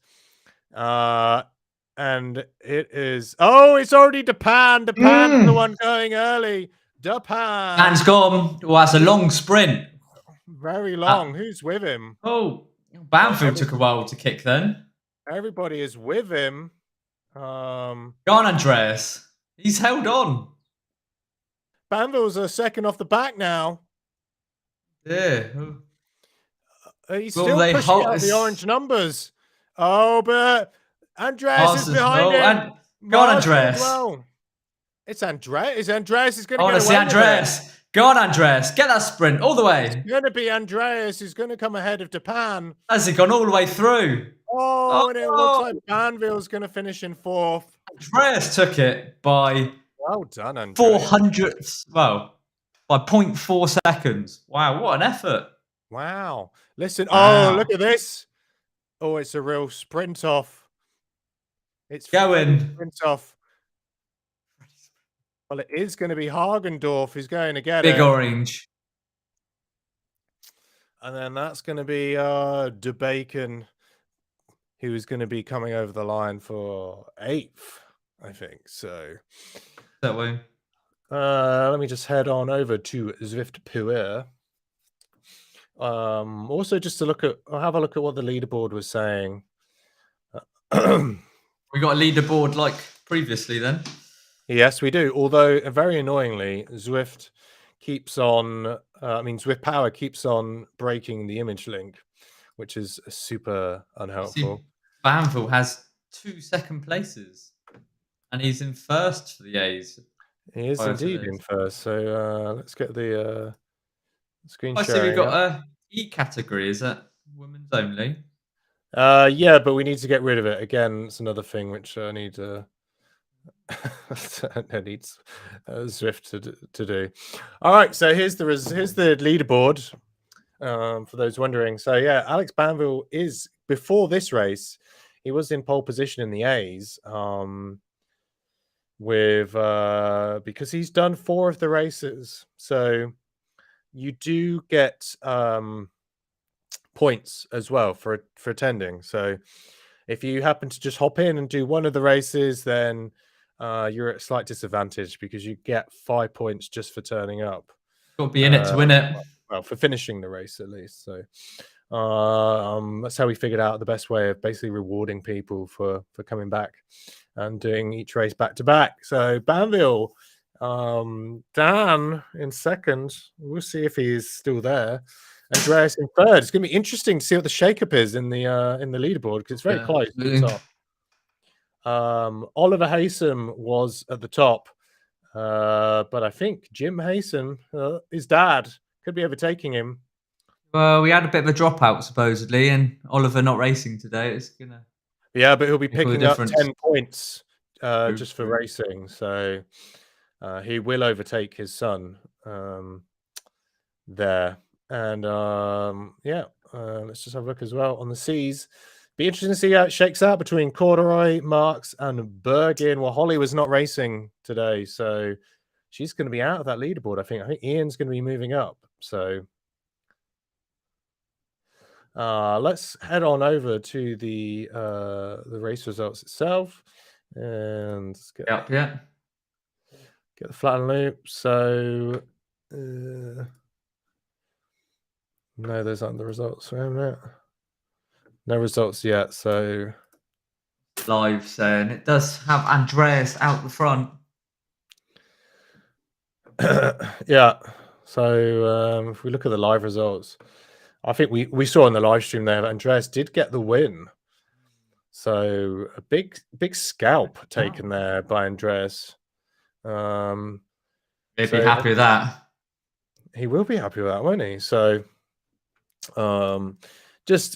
And it is, it's already Japan. Japan's the one going early. Japan. Man's gone. Well, that's a long sprint. Very long. Who's with him? Oh, Banfield took a while to kick then. Everybody is with him. Go on, Andreas. He's held on. Banville's a second off the back now. Yeah. He's still pushing out the orange numbers. Oh, but Andreas is behind him. Go on, Andreas. Well. It's Andreas. Andreas is going to get away. I want to see Andreas. Go on, Andreas. Get that sprint all the way. It's going to be Andreas who's going to come ahead of Japan. Has he gone all the way through? And it looks like Banville's going to finish in 4th. Andreas took it by well done, Andreas. 400. Well, by 0.4 seconds. Wow, what an effort. Wow. Listen. Wow. Oh, look at this. Oh, it's a real sprint off. It's going. Sprint off. Well, it is going to be Hagendorf who's going to get it. Big orange. And then that's going to be De Bacon, who is going to be coming over the line for 8th, I think. So that way. Let me just head on over to Zwift Puer. Also, just to have a look at what the leaderboard was saying. We got a leaderboard like previously then. Yes, we do. Although, very annoyingly, Zwift keeps on, Zwift Power keeps on breaking the image link, which is super unhelpful. Banville has 2 second places, and he's in 1st for the A's. He is indeed in 1st. So let's get the screen sharing. I see we've got a E category. Is that women's only? Yeah, but we need to get rid of it. Again, it's another thing which I need needs Zwift to do. All right, so here's the leaderboard. For those wondering, so yeah, Alex Banville is before this race. He was in pole position in the A's. With because he's done 4 of the races, so you do get points as well for attending. So if you happen to just hop in and do one of the races, then you're at a slight disadvantage because you get 5 points just for turning up. Got to be in it to win it. Well, for finishing the race at least. So that's how we figured out the best way of basically rewarding people for coming back and doing each race back to back. So Banville, Dan in second. We'll see if he's still there. Andreas in third. It's going to be interesting to see what the shakeup is in the leaderboard because it's very close to the top. Oliver Haysom was at the top, but I think Jim Haysom, his dad, could be overtaking him. Well, we had a bit of a dropout supposedly, and Oliver not racing today. It's gonna. Yeah, but he'll be picking up 10 points just for racing, so he will overtake his son there. And let's just have a look as well on the C's. Be interesting to see how it shakes out between Corduroy, Marks, and Bergin. Well, Holly was not racing today, so she's going to be out of that leaderboard. I think Ian's going to be moving up. So let's head on over to the race results itself, and let's get get the flat and loop. So no, those aren't the results. No results yet. So live saying it does have Andreas out the front. Yeah. So if we look at the live results, I think we saw in the live stream there that Andreas did get the win. So a big scalp taken there by Andreas. He'll be happy with that. He will be happy with that, won't he? So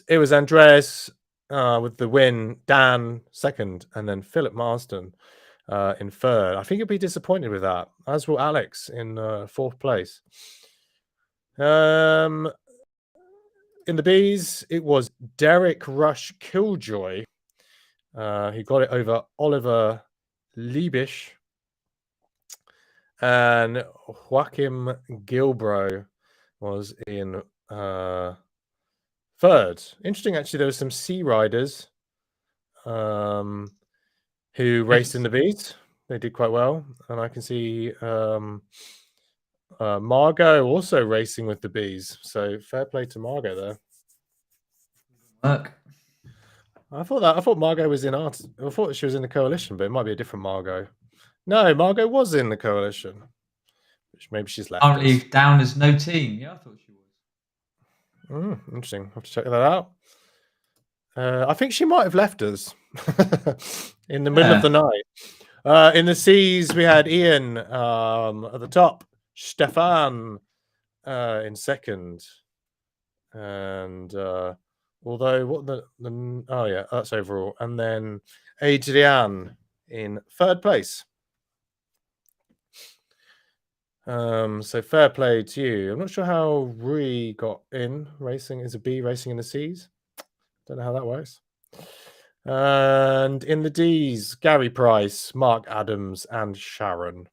it was Andreas with the win, Dan second, and then Philip Marsden in third. I think he'll be disappointed with that, as will Alex in fourth place. In the Bs, it was Derek Rush Killjoy. He got it over Oliver Liebisch. And Joachim Gilbro was in third. Interesting, actually, there were some C riders who raced in the Bs. They did quite well. And I can see Margot also racing with the Bs. So fair play to Margot there. Look. I thought Margot was in art. I thought she was in the coalition, but it might be a different Margot. No, Margot was in the coalition. Which maybe she's left. Currently down as no team. Yeah, I thought she was. Interesting. I'll have to check that out. I think she might have left us in the middle of the night. In the C's, we had Ian at the top, Stefan in second, and although that's overall, and then Adrian in third place. So fair play to you. I'm not sure how Rui got in racing as a B racing in the C's. Don't know how that works. And in the D's, Gary Price, Mark Adams, and Sharon.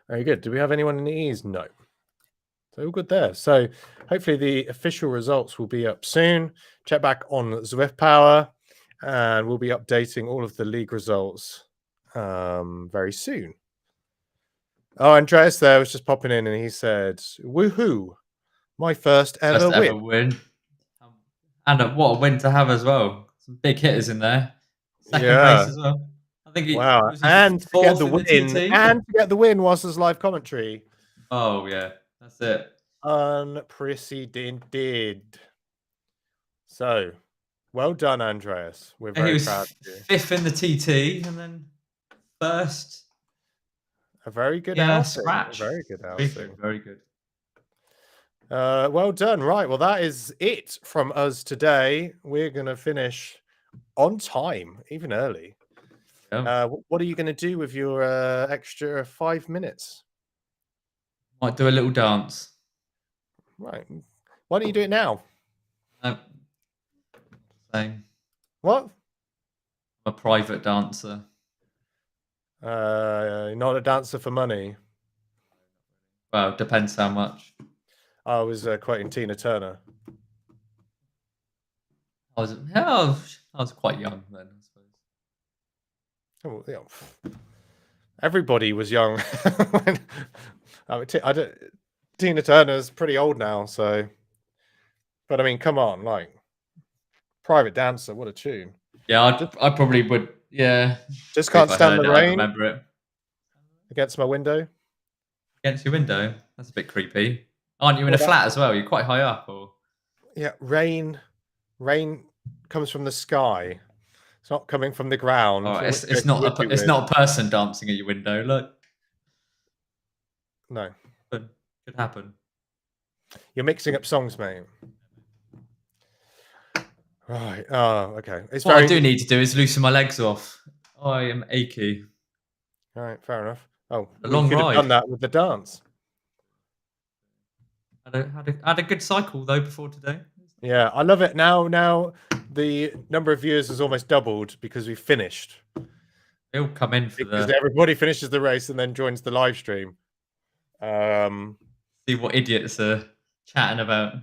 Very good. Do we have anyone in the E's? No. So all good there. So hopefully the official results will be up soon. Check back on Zwift Power, and we'll be updating all of the league results very soon. Oh, Andreas there was just popping in and he said, woohoo, my first ever win. And what a win to have as well. Some big hitters in there. Second race as well. I think and to get the win whilst there's live commentary. Oh yeah, that's it. Unprecedented. So well done, Andreas. We're very proud of you. Fifth in the TT and then first. A very good outing. Scratch. Very good outing. Very good. Well done. Right. Well, that is it from us today. We're going to finish on time, even early. Yeah. What are you going to do with your extra 5 minutes? Might do a little dance. Right. Why don't you do it now? No, same. What? I'm a private dancer. Not a dancer for money. Well, depends how much. I was quoting Tina Turner. I was quite young then, I suppose. Oh, yeah. Everybody was young. I mean, Tina Turner's pretty old now, so. But I mean, come on, like, private dancer, what a tune! Yeah, I probably would. Yeah, Just if can't I stand heard the it, I'd rain remember it. against my window. Against your window. That's a bit creepy. Aren't you in a Well, that, flat as well? You're quite high up, or yeah, rain comes from the sky. It's not coming from the ground. oh, In which it's case it not would be it's weird. not a person dancing at your window. Look, No, could happen. you're mixing up songs, mate. Right. Oh, okay. It's What I very. do need to do is loosen my legs off. I am achy. All right. Fair enough. Oh, A we long could have done ride. that with the dance. Had a good cycle though before today. Yeah, I love it. Now the number of viewers has almost doubled because we finished. They all come in for Because the everybody finishes the race and then joins the live stream. see what idiots are chatting about.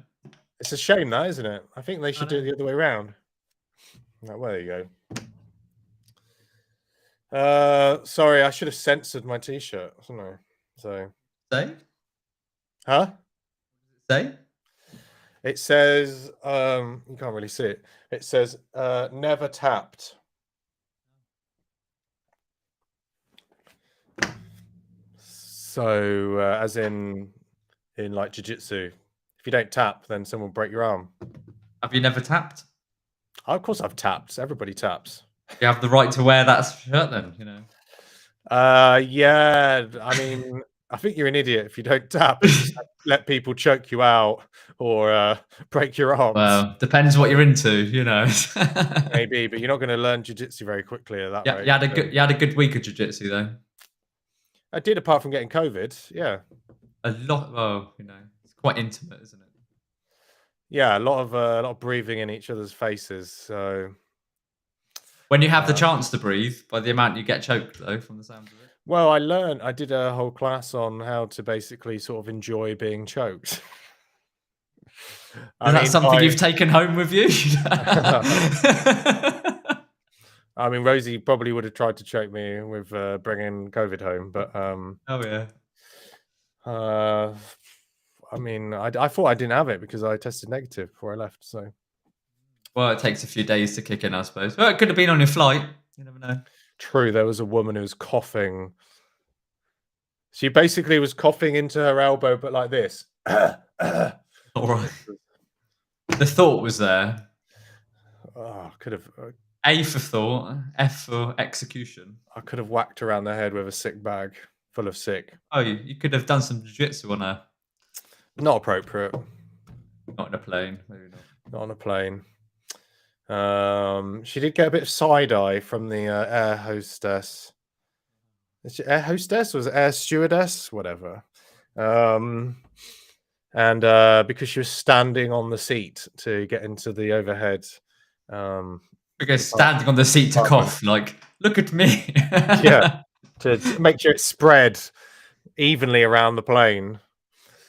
It's a shame that, isn't it? I think they should do it know. the other way around. Oh, well, there you go. Sorry, I should have censored my t-shirt, shouldn't I? So, Say? huh? Say? It says, you can't really see it. It says, never tapped. So, as in like jiu-jitsu, if you don't tap, then someone will break your arm. Have you never tapped? Of course I've tapped. Everybody taps. You have the right to wear that shirt then, you know. Yeah. I mean, I think you're an idiot if you don't tap and just let people choke you out or break your arms. Well, depends what you're into, you know. Maybe, but you're not going to learn jiu-jitsu very quickly at that Yeah, rate. you had a good week of jiu-jitsu though. I did, apart from getting COVID. Yeah. A lot. Oh, you know, it's quite intimate, isn't it? Yeah, a lot of breathing in each other's faces. So when you have the chance to breathe, by the amount you get choked though, from the sounds of it. well, I did a whole class on how to basically sort of enjoy being choked. Is that something you've taken home with you? I mean, Rosie probably would have tried to choke me with bringing COVID home, but oh yeah. I mean, I thought I didn't have it because I tested negative before I left. So, well, it takes a few days to kick in, I suppose. Well, it could have been on your flight. You never know. true, there was a woman who was coughing. She basically was coughing into her elbow, but like this. All right. The thought was there. Oh, could have. A for thought, F for execution. I could have whacked her around the head with a sick bag full of sick. Oh, you could have done some jiu-jitsu on her. Not appropriate. Not in a plane, maybe not. Not on a plane. She did get a bit of side eye from the air hostess. Is she air hostess? Was it air stewardess? Whatever. And because she was standing on the seat to get into the overhead. Because standing on the seat to cough, like, look at me. Yeah, to make sure it's spread evenly around the plane.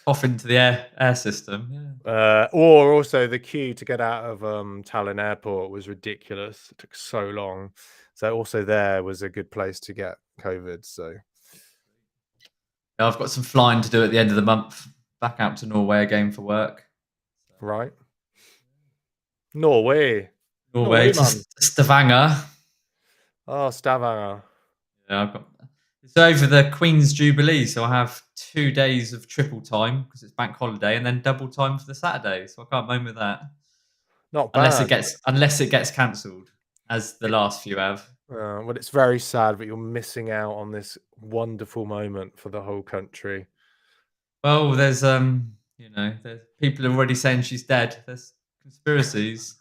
Off into the air system. Yeah. Or also the queue to get out of Tallinn Airport was ridiculous. It took so long. So also there was a good place to get COVID. So Yeah, I've got some flying to do at the end of the month. Back out to Norway again for work. right, Norway to Stavanger. Oh, Stavanger. Yeah, it's over the Queen's Jubilee, so I have 2 days of triple time because it's bank holiday, and then double time for the Saturday. So I can't moan with that. Not bad. Unless it gets cancelled, as the last few have. Well, it's very sad, but you're missing out on this wonderful moment for the whole country. Well, there's People are already saying she's dead. There's conspiracies.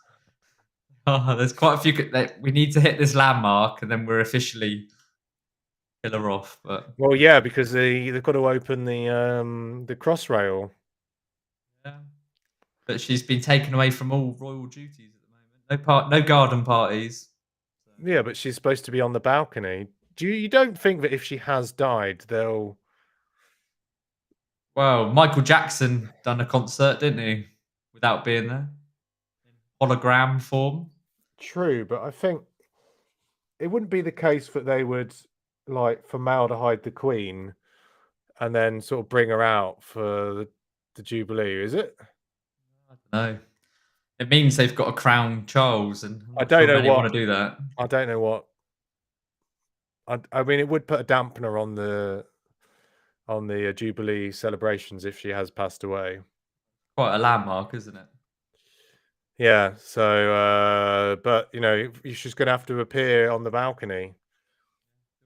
Oh, there's quite a few. We need to hit this landmark, and then we're officially kill her off. But Well, yeah, because they've got to open the crossrail. yeah, but she's been taken away from all royal duties at the moment. No garden parties. Yeah, but she's supposed to be on the balcony. You don't think that if she has died, they'll... Well, Michael Jackson done a concert, didn't he? Without being there, in hologram form. True, but I think it wouldn't be the case that they would like formaldehyde the Queen and then sort of bring her out for the Jubilee, is it? I don't know. It means they've got to crown Charles, and I'm I not don't sure know many what. want to do that. I don't know what. I mean, it would put a dampener on the Jubilee celebrations if she has passed away. Quite a landmark, isn't it? Yeah. So, but she's going to have to appear on the balcony.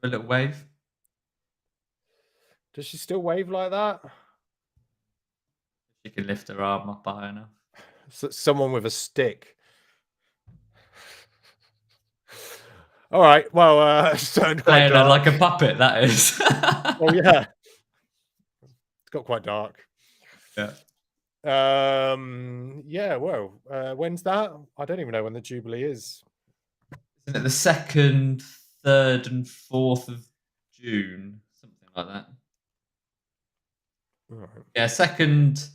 A little wave. Does she still wave like that? She can lift her arm up high enough. Someone with a stick. All right. Well, it's turned quite Playing dark. like a puppet, that is. Oh yeah, it's got quite dark. Yeah. Yeah. Well, when's that? I don't even know when the Jubilee is. Isn't it the 2nd, 3rd, and 4th of June? Something like that. Right. Yeah, 2nd.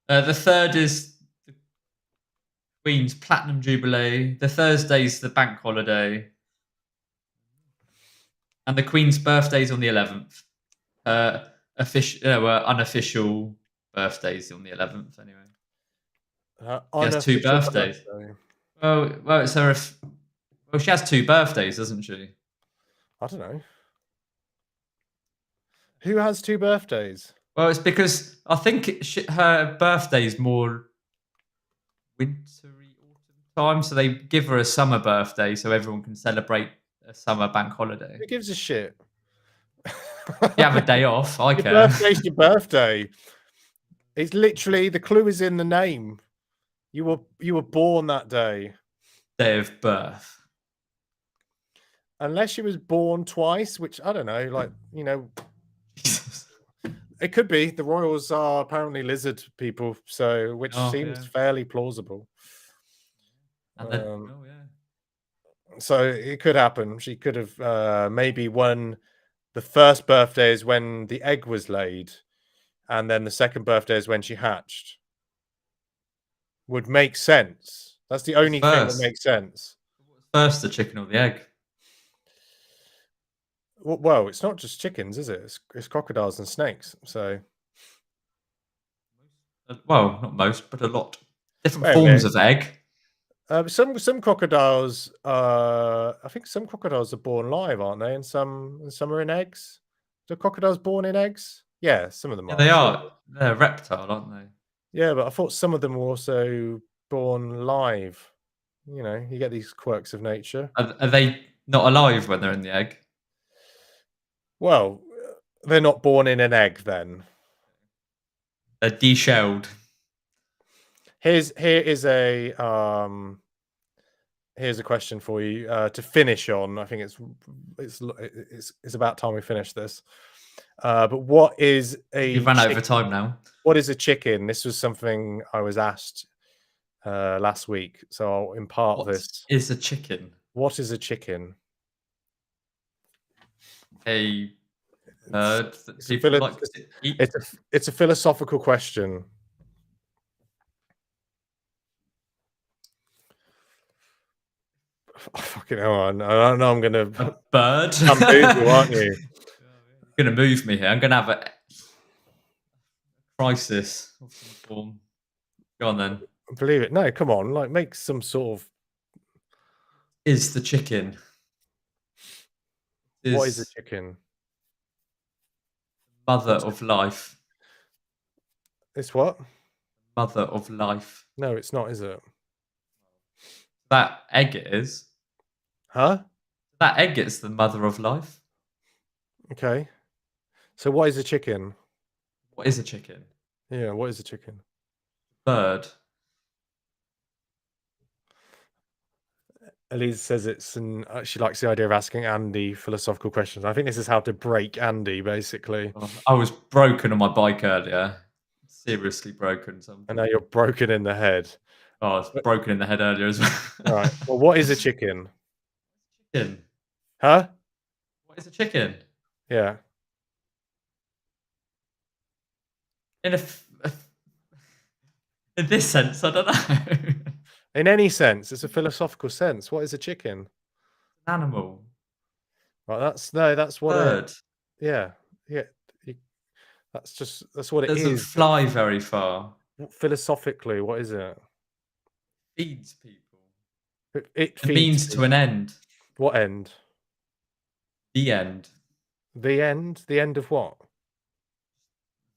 The 3rd is the Queen's Platinum Jubilee. The Thursday's the bank holiday. And the Queen's birthday's on the 11th. Unofficial birthdays on the 11th, anyway. She has 2 birthdays. Birthday. Well, it's her. Well, she has 2 birthdays, doesn't she? I don't know. Who has 2 birthdays? Well, it's because I think her birthday's more wintry autumn time, so they give her a summer birthday so everyone can celebrate a summer bank holiday. Who gives a shit? You have a day off. I Your care. birthday's your birthday. It's literally, the clue is in the name. You were born that day. Day of birth. Unless she was born twice, which I don't know. Like it could be. The royals are apparently lizard people, so which seems fairly plausible. And then, yeah. So it could happen. She could have maybe won. The first birthday is when the egg was laid, and then the second birthday is when she hatched. Would make sense. That's the only thing that makes sense. First, the chicken or the egg? Well, it's not just chickens, is it? It's crocodiles and snakes. So, well, not most, but a lot. Different forms of egg. Some crocodiles, I think some crocodiles are born live, aren't they? And some are in eggs. Are crocodiles born in eggs? Yeah, some of them are. They are. They're a reptile, aren't they? Yeah, but I thought some of them were also born live. You get these quirks of nature. Are they not alive when they're in the egg? Well, they're not born in an egg then. They're deshelled. Here is a here's a question for you to finish on. I think it's about time we finish this. But what is a? You've run over time now. What is a chicken? This was something I was asked last week, so I'll impart this. What is a chicken? What is a chicken? A bird that people like to eat. It's a philosophical question. Oh, fucking hell on. I know I'm gonna a bird. Bamboozle, aren't you? You're gonna move me here. I'm gonna have a crisis of some form. Go on then. Believe it. No, come on. Like, make some sort of. Is the chicken? What is a chicken? Mother of life. It's what? Mother of life. No, it's not, is it? That egg is. Huh? That egg is the mother of life. Okay. So what is a chicken? What is a chicken? Yeah, what is a chicken? Bird. Elise says it's she likes the idea of asking Andy philosophical questions. I think this is how to break Andy, basically. Oh, I was broken on my bike earlier. Seriously broken. So And now you're broken in the head. I was But- broken in the head earlier as well. Right. Well, what is a chicken? Chicken. Huh? What is a chicken? Yeah. In in this sense, I don't know. In any sense, it's a philosophical sense. What is a chicken? Animal. Right. That's what it. Bird. Yeah. Yeah. you- that's what it Doesn't is. fly very far. Philosophically, what is it? Feeds people. It A feeds means to an end. what end? The end. The end? The end of what?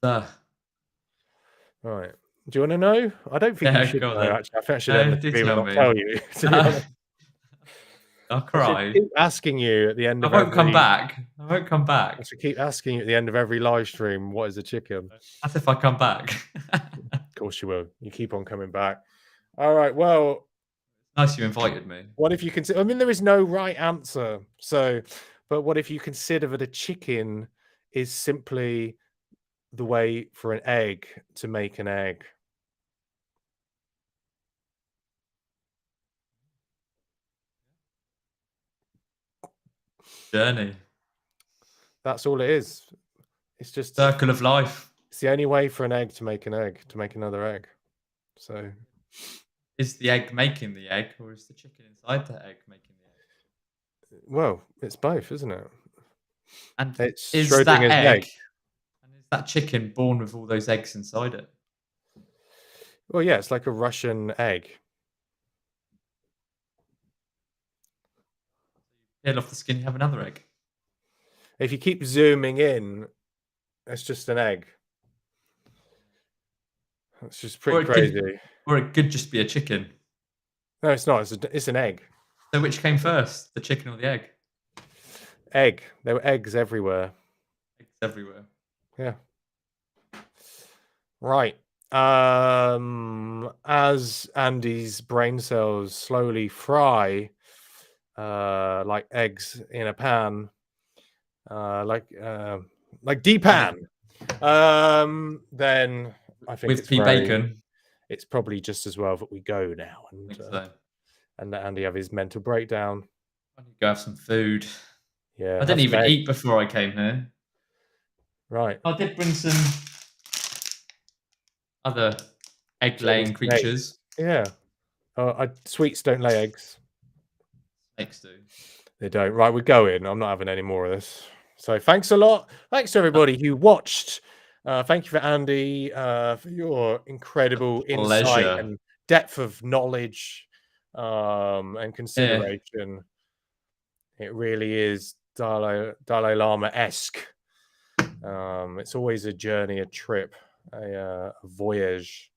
The. Right. Do you want to know? I don't think you Yeah, should go on know, then. actually. I think I should end No, the do stream and tell not me. tell you, to be honest. I'll I should cry. keep asking you at the end I of won't come every back. I won't come I back. should keep asking you at the end of every live stream, what is a chicken? That's if I come back. Of course you will. You keep on coming back. All right. Well, Nice you invited me. what if you consider? I mean, there is no right answer. So, but what if you consider that a chicken is simply the way for an egg to make an egg? Journey. That's all it is. It's just Circle of life. it's the only way for an egg to make an egg, to make another egg. So, Is the egg making the egg, or is the chicken inside the egg making the egg? well, it's both, isn't it? And It's is that Schrodinger's egg, egg. and is that chicken born with all those eggs inside it? Well, yeah, it's like a Russian egg. Peel off the skin, you have another egg. If you keep zooming in, it's just an egg. It's just pretty crazy. Or it could just be a chicken. No, it's not. It's an egg. So which came first, the chicken or the egg? Egg. There were eggs everywhere. Eggs everywhere. Yeah. Right. As Andy's brain cells slowly fry, like eggs in a pan, like depan, then I think With bacon. it's probably just as well that we go now I think so. and let Andy have his mental breakdown. I need to go have some food. Yeah, I didn't even eat before I came here. Right. I did bring some other egg-laying creatures. Yeah. Sweets don't lay eggs. Snakes do. They don't. Right, we're going. I'm not having any more of this. So thanks a lot. Thanks to everybody who watched. Thank you for Andy for your incredible insight and depth of knowledge and consideration. Yeah. It really is Dalai Lama-esque. It's always a journey, a trip, a voyage.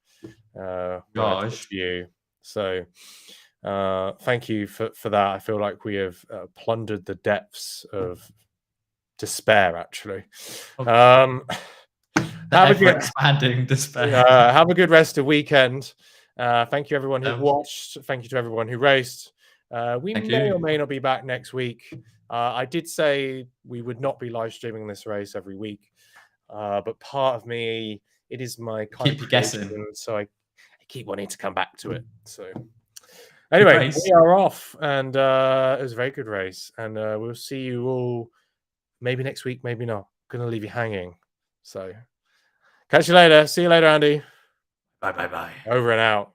When I talk to you. So thank you for that. I feel like we have plundered the depths of despair, actually. Have a good expanding despair. Have a good rest of weekend. Thank you everyone who watched. Thank you to everyone who raced. We may or may not be back next week. I did say we would not be live streaming this race every week, but part of me, it is my kind keep you guessing. So I keep wanting to come back to it. So anyway, we are off, and it was a very good race, and we'll see you all maybe next week, maybe not. Gonna leave you hanging. So catch you later. See you later, Andy. Bye. Over and out.